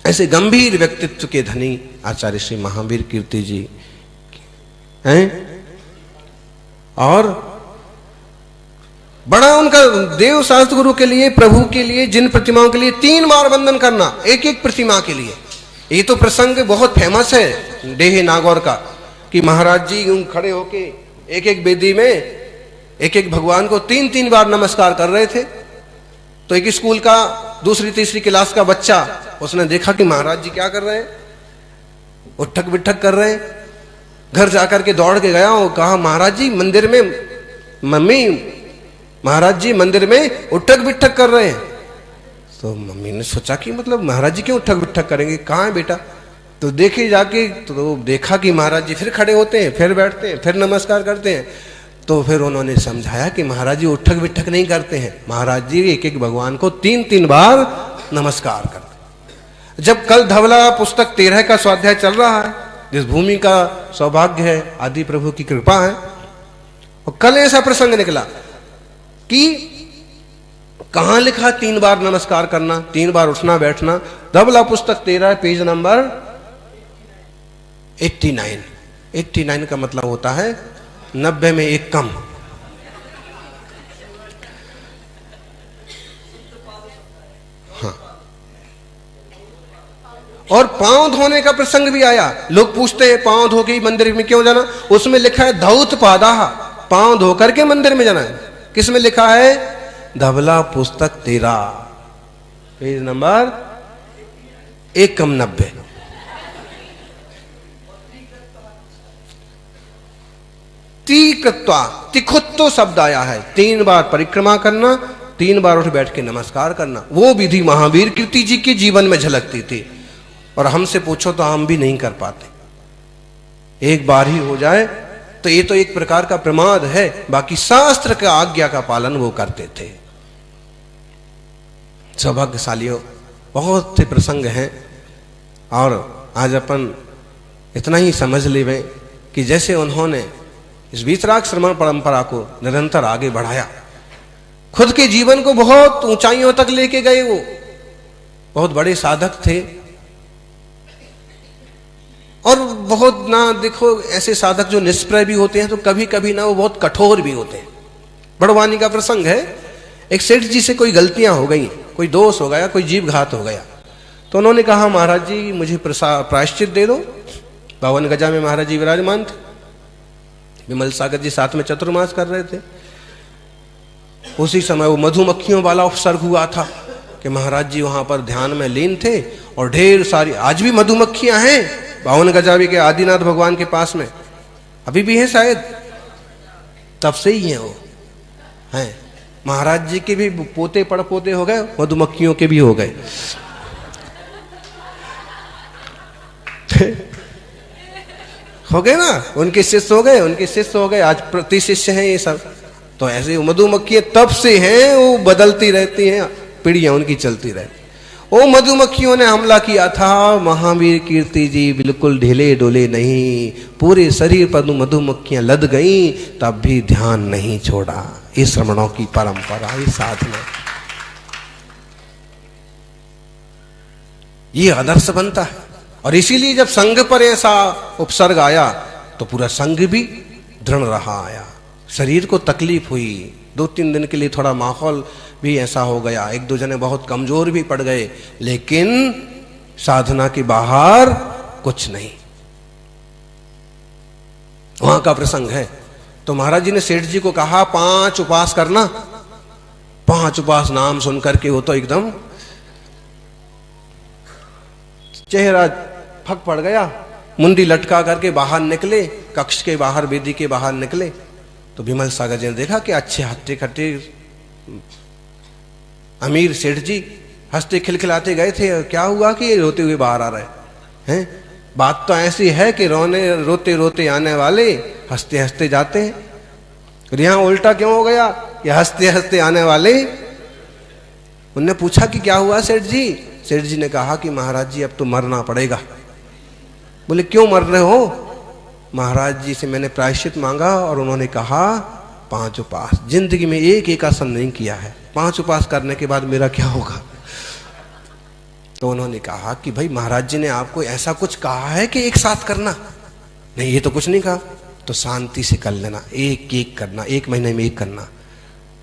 ऐसे गंभीर व्यक्तित्व के धनी आचार्य श्री महावीर कीर्ति जी हैं। और बड़ा उनका देव शास्त्र गुरु के लिए, प्रभु के लिए, जिन प्रतिमाओं के लिए 3 बार वंदन करना, एक एक प्रतिमा के लिए। ये तो प्रसंग बहुत फेमस है डेहे नागौर का, कि महाराज जी यूं खड़े होके एक एक वेदी में एक एक भगवान को 3-3 बार नमस्कार कर रहे थे। तो एक स्कूल का दूसरी तीसरी क्लास का बच्चा, उसने देखा कि महाराज जी क्या कर रहे हैं, उठक बिठक कर रहे हैं। घर जाकर के दौड़ के गया और कहा, महाराज जी मंदिर में, मम्मी महाराज जी मंदिर में उठक बिठक कर रहे हैं। तो मम्मी ने सोचा कि मतलब महाराज जी क्यों उठक बिठक करेंगे, कहाँ है बेटा। तो देखे जाके तो देखा कि महाराज जी फिर खड़े होते हैं, फिर बैठते हैं, फिर नमस्कार करते हैं। तो फिर उन्होंने समझाया कि महाराज जी उठक बिठक नहीं करते हैं, महाराज जी एक एक भगवान को 3-3 बार नमस्कार करते। जब कल धवला पुस्तक 13 का स्वाध्याय चल रहा है, जिस भूमि का सौभाग्य है, आदि प्रभु की कृपा है, और कल ऐसा प्रसंग निकला कि कहां लिखा 3 बार नमस्कार करना, 3 बार उठना बैठना। धवला पुस्तक 13 पेज नंबर 89। 89 का मतलब होता है 90 में एक कम। हाँ, और पांव धोने का प्रसंग भी आया। लोग पूछते हैं पांव धो के मंदिर में क्यों जाना, उसमें लिखा है धौत पादाह, पांव धो करके मंदिर में जाना है। किस में लिखा है, धवला पुस्तक 13 पेज नंबर 190। तीकृत्वा, तिखुत्तो शब्द आया है, 3 बार परिक्रमा करना, 3 बार उठ बैठ के नमस्कार करना। वो विधि महावीर कीर्ति जी के जीवन में झलकती थी, और हमसे पूछो तो हम भी नहीं कर पाते। एक बार ही हो जाए तो ये तो एक प्रकार का प्रमाद है, बाकी शास्त्र का आज्ञा का पालन वो करते थे। सौभाग्यशालियों, बहुत से प्रसंग हैं, और आज अपन इतना ही समझ लेवे कि जैसे उन्होंने इस वीतराग श्रमण परंपरा को निरंतर आगे बढ़ाया, खुद के जीवन को बहुत ऊंचाइयों तक लेके गए। वो बहुत बड़े साधक थे, और बहुत ना देखो ऐसे साधक जो निष्प्रय भी होते हैं, तो कभी कभी ना वो बहुत कठोर भी होते हैं। बड़वानी का प्रसंग है, एक सेठ जी से कोई गलतियां हो गई, कोई दोष हो गया, कोई जीव घात हो गया। तो उन्होंने कहा, महाराज जी मुझे प्रायश्चित दे दो। 52 गजा में महाराज जी विराजमान थे, विमल सागर जी साथ में चतुर्मास कर रहे थे। उसी समय वो मधुमक्खियों वाला उपसर्ग हुआ था कि महाराज जी वहां पर ध्यान में लीन थे, और ढेर सारी आज भी मधुमक्खियां हैं 52 गजावी के आदिनाथ भगवान के पास में, अभी भी है शायद, तब से ही हैं वो हैं। महाराज जी के भी पोते पड़पोते हो गए, मधुमक्खियों के भी हो गए। हो गए ना, उनके शिष्य हो गए, उनके शिष्य हो गए, आज प्रति शिष्य हैं ये सब। तो ऐसे मधुमक्खियां तब से हैं, वो बदलती रहती हैं, पीढ़ियां उनकी चलती रहती। वो मधुमक्खियों ने हमला किया था, महावीर कीर्ति जी बिल्कुल ढीले डोले नहीं, पूरे शरीर पर मधुमक्खियां लद गईं, तब भी ध्यान नहीं छोड़ा। ये श्रमणों की परंपरा, ये साधना, ये आदर्श बनता है। और इसीलिए जब संघ पर ऐसा उपसर्ग आया तो पूरा संघ भी दृढ़ रहा आया। शरीर को तकलीफ हुई, 2-3 दिन के लिए थोड़ा माहौल भी ऐसा हो गया, 1-2 जने बहुत कमजोर भी पड़ गए, लेकिन साधना के बाहर कुछ नहीं। वहां का प्रसंग है। तो महाराज जी ने सेठ जी को कहा 5 उपास करना। 5 उपास नाम सुन करके वो तो एकदम चेहरा फक पड़ गया, मुंडी लटका करके बाहर निकले, कक्ष के बाहर, वेदी के बाहर निकले। तो विमल सागर जी ने देखा कि अच्छे हट्टे खट्टे अमीर सेठ जी हंसते खिलखिलाते गए थे, क्या हुआ कि ये रोते हुए बाहर आ रहे हैं? बात तो ऐसी है कि रोते रोते आने वाले हंसते हंसते जाते हैं, और यहां उल्टा क्यों हो गया कि हंसते हंसते आने वाले? उनने पूछा कि क्या हुआ सेठ जी? सेठ जी ने कहा कि महाराज जी अब तो मरना पड़ेगा। बोले क्यों मर रहे हो? महाराज जी से मैंने प्रायश्चित मांगा और उन्होंने कहा 5 उपास, जिंदगी में एक आसन नहीं किया है, 5 उपास करने के बाद मेरा क्या होगा? तो उन्होंने कहा कि भाई महाराज जी ने आपको ऐसा कुछ कहा है कि एक साथ करना? नहीं, ये तो कुछ नहीं कहा। तो शांति से कर लेना, एक करना, 1 महीने में 1 करना।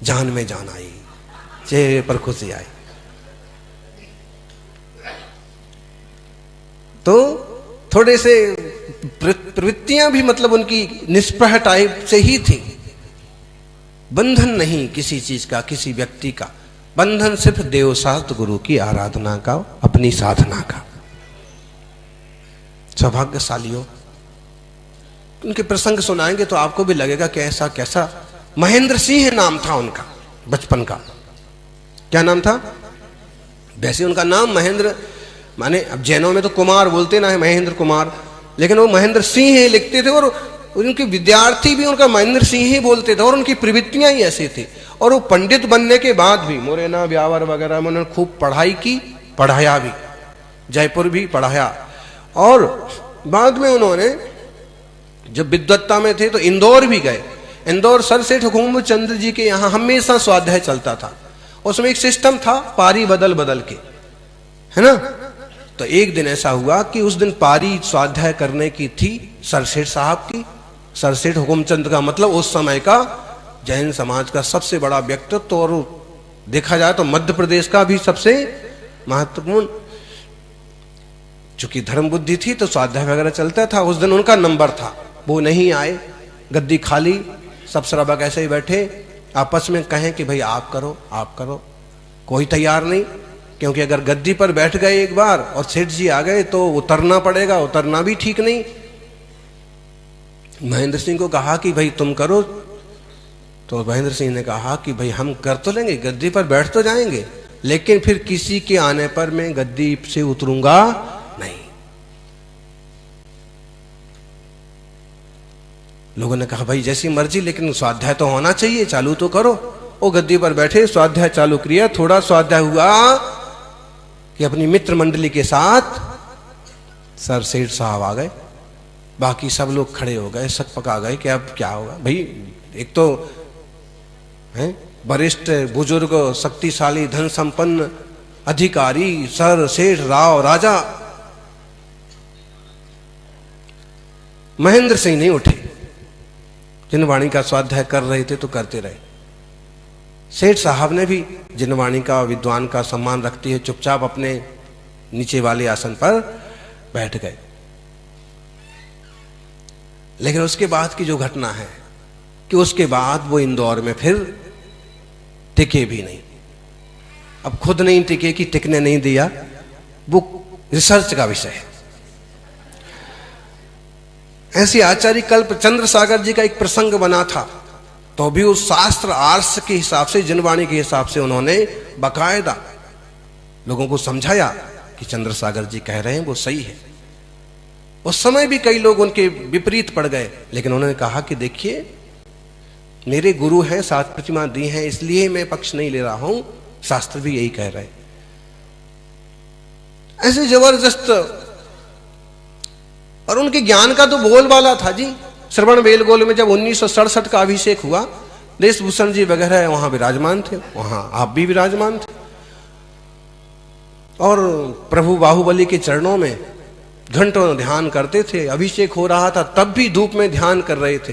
जान में जान आई, चेहरे पर खुशी आई। तो थोड़े से प्रवृत्तियां भी मतलब उनकी निष्प्रह टाइप से ही थी। बंधन नहीं किसी चीज का, किसी व्यक्ति का बंधन, सिर्फ देवशास्त्र गुरु की आराधना का, अपनी साधना का। सौभाग्यशालियों, उनके प्रसंग सुनाएंगे तो आपको भी लगेगा कि ऐसा कैसा। महेंद्र सिंह नाम था उनका बचपन का। क्या नाम था? वैसे उनका नाम महेंद्र माने, अब जैनों में तो कुमार बोलते ना है, महेंद्र कुमार, लेकिन वो महेंद्र सिंह ही लिखते थे और उनके विद्यार्थी भी उनका महेंद्र सिंह ही बोलते थे और उनकी प्रवृत्तियां ही ऐसी थी। और वो पंडित बनने के बाद भी मोरेना ब्यावर वगैरह में उन्होंने खूब पढ़ाई की, पढ़ाया भी, जयपुर भी पढ़ाया। और बाद में उन्होंने जब विद्वत्ता में थे तो इंदौर भी गए। इंदौर सर सेठ हुकुमत चंद्र जी के यहाँ हमेशा स्वाध्याय चलता था। उसमें एक सिस्टम था, पारी बदल बदल के, है ना। तो एक दिन ऐसा हुआ कि उस दिन पारी स्वाध्याय करने की थी सरसेठ साहब की। सरसेठ हुकुमचंद का मतलब उस समय का जैन समाज का सबसे बड़ा व्यक्तित्व, और देखा जाए तो मध्य प्रदेश का भी सबसे महत्वपूर्ण। चूंकि धर्म बुद्धि थी तो स्वाध्याय वगैरह चलता था। उस दिन उनका नंबर था, वो नहीं आए, गद्दी खाली, सब श्रावक ऐसे ही बैठे, आपस में कहें कि भाई आप करो आप करो, कोई तैयार नहीं। क्योंकि अगर गद्दी पर बैठ गए एक बार और सेठ जी आ गए तो उतरना पड़ेगा, उतरना भी ठीक नहीं। महेंद्र सिंह को कहा कि भाई तुम करो, तो महेंद्र सिंह ने कहा कि भाई हम कर तो लेंगे, गद्दी पर बैठ तो जाएंगे, लेकिन फिर किसी के आने पर मैं गद्दी से उतरूंगा नहीं। लोगों ने कहा भाई जैसी मर्जी, लेकिन स्वाध्याय तो होना चाहिए, चालू तो करो। वो गद्दी पर बैठे, स्वाध्याय चालू किया। थोड़ा स्वाध्याय हुआ कि अपनी मित्र मंडली के साथ सर सेठ साहब आ गए, बाकी सब लोग खड़े हो गए, शक पका गए कि अब क्या होगा। भाई एक तो है वरिष्ठ बुजुर्ग शक्तिशाली धन संपन्न अधिकारी सर सेठ राव राजा। महेंद्र सिंह नहीं उठे, जिनवाणी का स्वाध्याय कर रहे थे तो करते रहे। सेठ साहब ने भी जिनवाणी का विद्वान का सम्मान रखते हुए चुपचाप अपने नीचे वाले आसन पर बैठ गए। लेकिन उसके बाद की जो घटना है कि उसके बाद वो इंदौर में फिर टिके भी नहीं। अब खुद नहीं टिके कि टिकने नहीं दिया, वो रिसर्च का विषय है। ऐसे आचार्य कल्प चंद्र सागर जी का एक प्रसंग बना था, तो भी उस शास्त्र आर्ष के हिसाब से, जिनवाणी के हिसाब से उन्होंने बाकायदा लोगों को समझाया कि चंद्र सागर जी कह रहे हैं वो सही है। उस समय भी कई लोग उनके विपरीत पड़ गए, लेकिन उन्होंने कहा कि देखिए मेरे गुरु हैं, 7 प्रतिमा दी हैं, इसलिए मैं पक्ष नहीं ले रहा हूं, शास्त्र भी यही कह रहे हैं। ऐसे जबरदस्त, और उनके ज्ञान का तो बोलबाला था जी। श्रवण बेलगोल में जब 1967 का अभिषेक हुआ, देशभूषण जी वगैरह वहां विराजमान थे, वहां आप भी विराजमान थे, और प्रभु बाहुबली के चरणों में घंटों ध्यान करते थे। अभिषेक हो रहा था तब भी धूप में ध्यान कर रहे थे।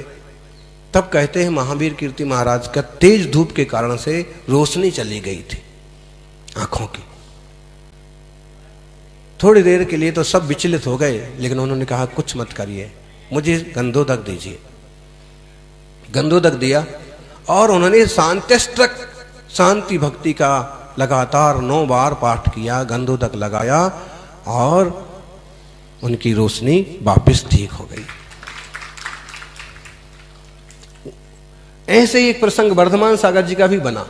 तब कहते हैं महावीर कीर्ति महाराज का तेज धूप के कारण से रोशनी चली गई थी आंखों की। थोड़ी देर के लिए तो सब विचलित हो गए, लेकिन उन्होंने कहा कुछ मत करिए, मुझे गंधोदक दीजिए। गंधोदक दिया और उन्होंने शांत्यष्टक शांति भक्ति का लगातार 9 बार पाठ किया, गंधोदक लगाया और उनकी रोशनी वापस ठीक हो गई। ऐसे ही एक प्रसंग वर्धमान सागर जी का भी बना।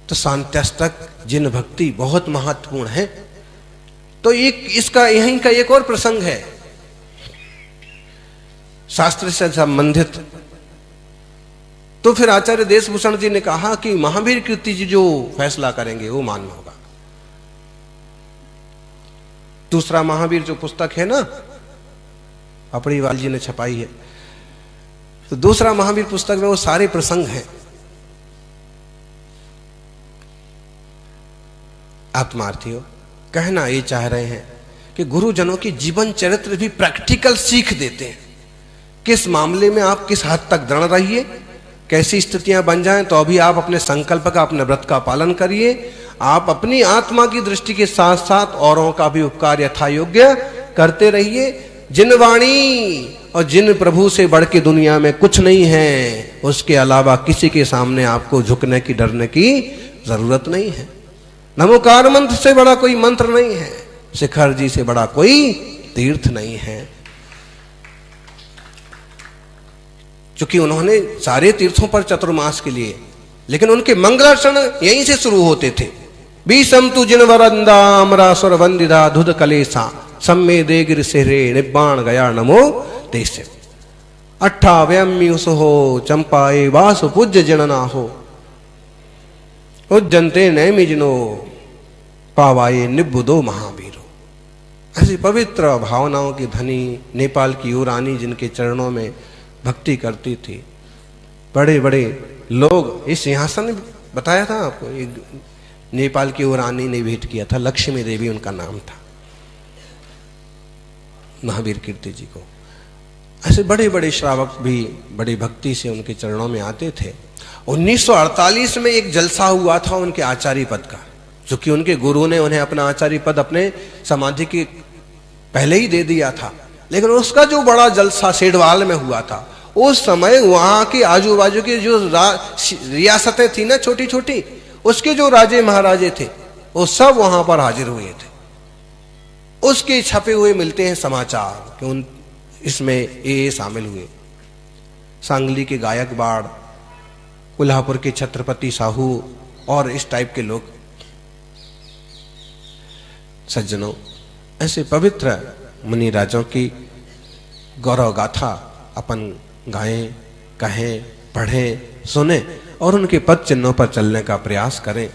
तो शांत्यष्टक जिन भक्ति बहुत महत्वपूर्ण है। तो एक इसका यहीं का एक और प्रसंग है शास्त्र से संबंधित। तो फिर आचार्य देशभूषण जी ने कहा कि महावीर कीर्ति जी जो फैसला करेंगे वो मानना होगा। दूसरा महावीर जो पुस्तक है ना, अपड़ीवाल जी ने छपाई है, तो दूसरा महावीर पुस्तक में वो सारे प्रसंग हैं। आत्मार्थियों, कहना ये चाह रहे हैं कि गुरुजनों की जीवन चरित्र भी प्रैक्टिकल सीख देते हैं। किस मामले में आप किस हद तक दृढ़ रहिए कैसी स्थितियां बन जाएं तो अभी आप अपने संकल्प का, अपने व्रत का पालन करिए। आप अपनी आत्मा की दृष्टि के साथ साथ औरों का भी उपकार यथा योग्य करते रहिए। जिन वाणी और जिन प्रभु से बढ़ के दुनिया में कुछ नहीं है, उसके अलावा किसी के सामने आपको झुकने की, डरने की जरूरत नहीं है। नमोकार मंत्र से बड़ा कोई मंत्र नहीं है, शिखर जी से बड़ा कोई तीर्थ नहीं है। क्योंकि उन्होंने सारे तीर्थों पर चतुर्मास के लिए, लेकिन उनके मंगलाचरण यहीं से शुरू होते थे। बीसम तु जिन वरंदा अमरा सुर वंदिदा धुध कलेसा सम्मे दे गिर सेरे निब्बाण गया नमो तेसे। अट्ठा व्यम्युस हो चंपाए वासु पूज्य जनना हो उज्जनते नैमि जिनो पावाए निबुदो महावीरो। ऐसी पवित्र भावनाओं की धनी नेपाल की वो रानी जिनके चरणों में भक्ति करती थी। बड़े बड़े लोग, इस सिंहासन बताया था आपको, नेपाल की वो रानी ने भेंट किया था, लक्ष्मी देवी उनका नाम था, महावीर कीर्ति जी को। ऐसे बड़े बड़े श्रावक भी बड़ी भक्ति से उनके चरणों में आते थे। 1948 में एक जलसा हुआ था उनके आचार्य पद का, क्योंकि उनके गुरु ने उन्हें अपना आचार्य पद अपने समाधि के पहले ही दे दिया था। लेकिन उसका जो बड़ा जलसा सेडवाल में हुआ था, उस समय वहां के आजू बाजू की जो रियासतें थी ना, छोटी छोटी, उसके जो राजे महाराजे थे वो सब वहां पर हाजिर हुए थे। उसके छपे हुए मिलते हैं समाचार कि उन इसमें ये शामिल हुए। सांगली के गायकवाड़, कोल्हापुर के छत्रपति साहू और इस टाइप के लोग। सज्जनों, ऐसे पवित्र मुनि राजों की गौरव गाथा अपन गाएं, कहें, पढ़ें, सुने और उनके पद चिन्हों पर चलने का प्रयास करें।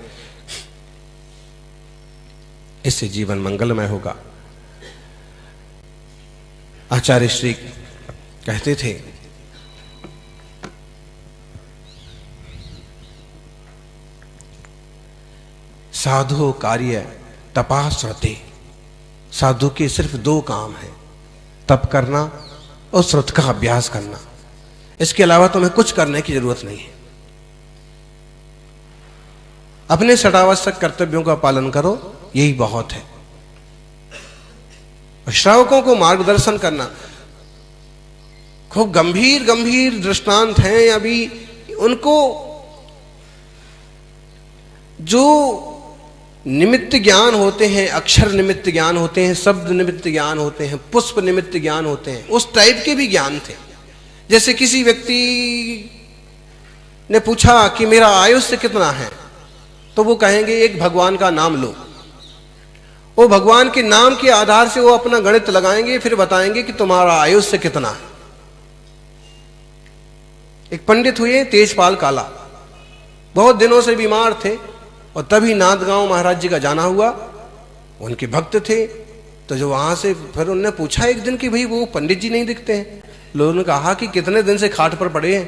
इससे जीवन मंगलमय होगा। आचार्य श्री कहते थे, साधु कार्य तपा श्रुति। साधु के सिर्फ दो काम है, तप करना और श्रुत का अभ्यास करना। इसके अलावा तुम्हें कुछ करने की जरूरत नहीं है। अपने षडावश्यक कर्तव्यों का पालन करो, यही बहुत है। श्रावकों को मार्गदर्शन करना, खूब गंभीर गंभीर दृष्टांत हैं अभी। उनको जो निमित्त ज्ञान होते हैं, अक्षर निमित्त ज्ञान होते हैं, शब्द निमित्त ज्ञान होते हैं, पुष्प निमित्त ज्ञान होते हैं, उस टाइप के भी ज्ञान थे। जैसे किसी व्यक्ति ने पूछा कि मेरा आयुष्य कितना है, तो वो कहेंगे एक भगवान का नाम लो। वो भगवान के नाम के आधार से वो अपना गणित लगाएंगे, फिर बताएंगे कि तुम्हारा आयुष्य कितना है। एक पंडित हुए तेजपाल काला, बहुत दिनों से बीमार थे और तभी नांदगांव महाराज जी का जाना हुआ। उनके भक्त थे, तो जो वहां से फिर उन्होंने पूछा एक दिन कि भाई वो पंडित जी नहीं दिखते हैं। लोगों ने कहा कि कितने दिन से खाट पर पड़े हैं।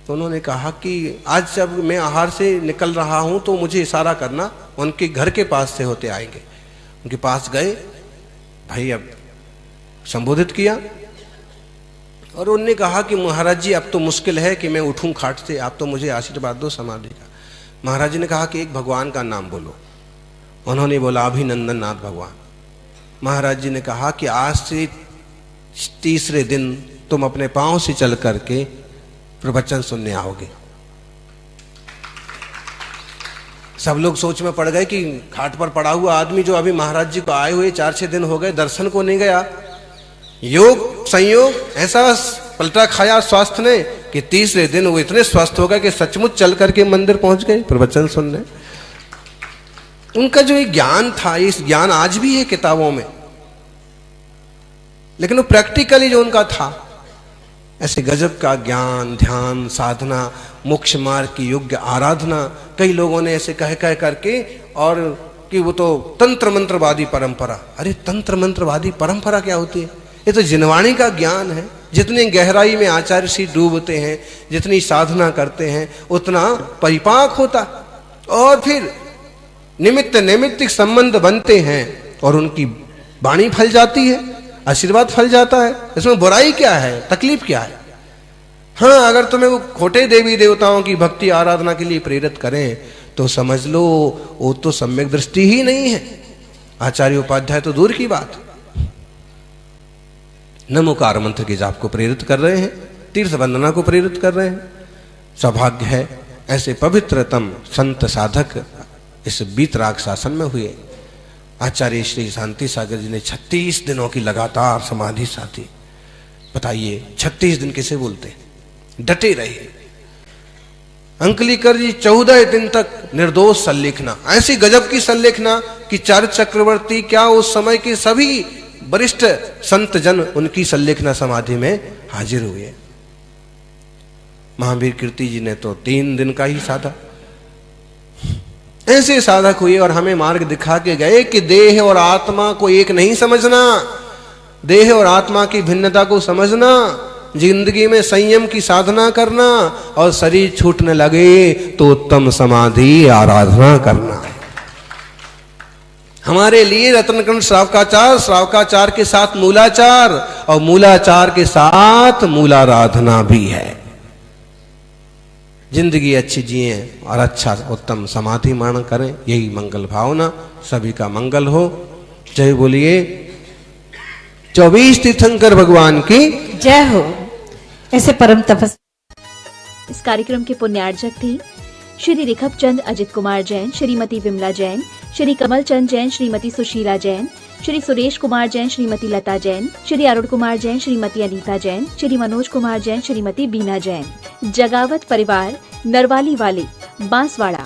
तो उन्होंने कहा कि आज जब मैं आहार से निकल रहा हूं तो मुझे इशारा करना, उनके घर के पास से होते आएंगे। उनके पास गए, भाई अब संबोधित किया और उन्होंने कहा कि महाराज जी अब तो मुश्किल है कि मैं उठूं खाट से, आप तो मुझे आशीर्वाद दो समाधि का। महाराज जी ने कहा कि एक भगवान का नाम बोलो। उन्होंने बोला अभिनंदन नाथ भगवान। महाराज जी ने कहा कि आज से तीसरे दिन तुम अपने पांव से चल करके प्रवचन सुनने आओगे। सब लोग सोच में पड़ गए कि खाट पर पड़ा हुआ आदमी जो अभी महाराज जी को आए हुए 4-6 दिन हो गए, दर्शन को नहीं गया। योग संयोग ऐसा पलटा खाया स्वास्थ्य ने कि तीसरे दिन वो इतने स्वस्थ हो गए कि सचमुच चल करके मंदिर पहुंच गए प्रवचन सुनने। उनका जो एक ज्ञान था, इस ज्ञान आज भी है किताबों में, लेकिन वो प्रैक्टिकली जो उनका था, ऐसे गजब का ज्ञान, ध्यान, साधना, मोक्ष मार्ग की योग्य आराधना। कई लोगों ने ऐसे कह कह करके, और कि वो तो तंत्र मंत्रवादी परंपरा। अरे तंत्र मंत्रवादी परंपरा क्या होती है? ये तो जिनवाणी का ज्ञान है। जितनी गहराई में आचार्य श्री डूबते हैं, जितनी साधना करते हैं, उतना परिपाक होता। और फिर निमित्त नैमित्तिक संबंध बनते हैं और उनकी वाणी फल जाती है, आशीर्वाद फल जाता है। इसमें बुराई क्या है, तकलीफ क्या है? हाँ, अगर तुम्हें वो खोटे देवी देवताओं की भक्ति आराधना के लिए प्रेरित करें तो समझ लो वो तो सम्यक दृष्टि ही नहीं है। आचार्य उपाध्याय तो दूर की बात, नमोकार मंत्र के जाप को प्रेरित कर रहे हैं, तीर्थ वंदना को प्रेरित कर रहे हैं। सौभाग्य है ऐसे पवित्रतम संत साधक इस बीतराग शासन में हुए। आचार्य श्री शांति सागर जी ने 36 दिनों की लगातार समाधि साधी। बताइए 36 दिन किसे बोलते हैं? डटे रहे। अंकलीकर जी 14 दिन तक निर्दोष संलेखना, ऐसी गजब की संलेखना कि चार चक्रवर्ती क्या उस समय के सभी वरिष्ठ संत जन उनकी संलेखना समाधि में हाजिर हुए। महावीर कीर्ति जी ने तो 3 दिन का ही साधा। ऐसे साधक हुए और हमें मार्ग दिखा के गए कि देह और आत्मा को एक नहीं समझना, देह और आत्मा की भिन्नता को समझना, जिंदगी में संयम की साधना करना और शरीर छूटने लगे तो उत्तम समाधि आराधना करना। हमारे लिए रत्नकंठ श्रावकाचार, श्रावकाचार के साथ मूलाचार और मूलाचार के साथ मूलाराधना भी है। जिंदगी अच्छी जिए और अच्छा उत्तम समाधि मान करें, यही मंगल भावना। सभी का मंगल हो। जय बोलिए 24 तीर्थंकर भगवान की जय हो। ऐसे परम तपस्वी इस कार्यक्रम के पुण्यार्जक थे श्री रिखभ चंद अजित कुमार जैन, श्रीमती विमला जैन, श्री कमल चंद जैन, श्रीमती सुशीला जैन, श्री सुरेश कुमार जैन, श्रीमती लता जैन, श्री अरुण कुमार जैन, श्रीमती अनीता जैन, श्री मनोज कुमार जैन, श्रीमती बीना जैन। जगावत परिवार, नरवाली वाले, बांसवाड़ा।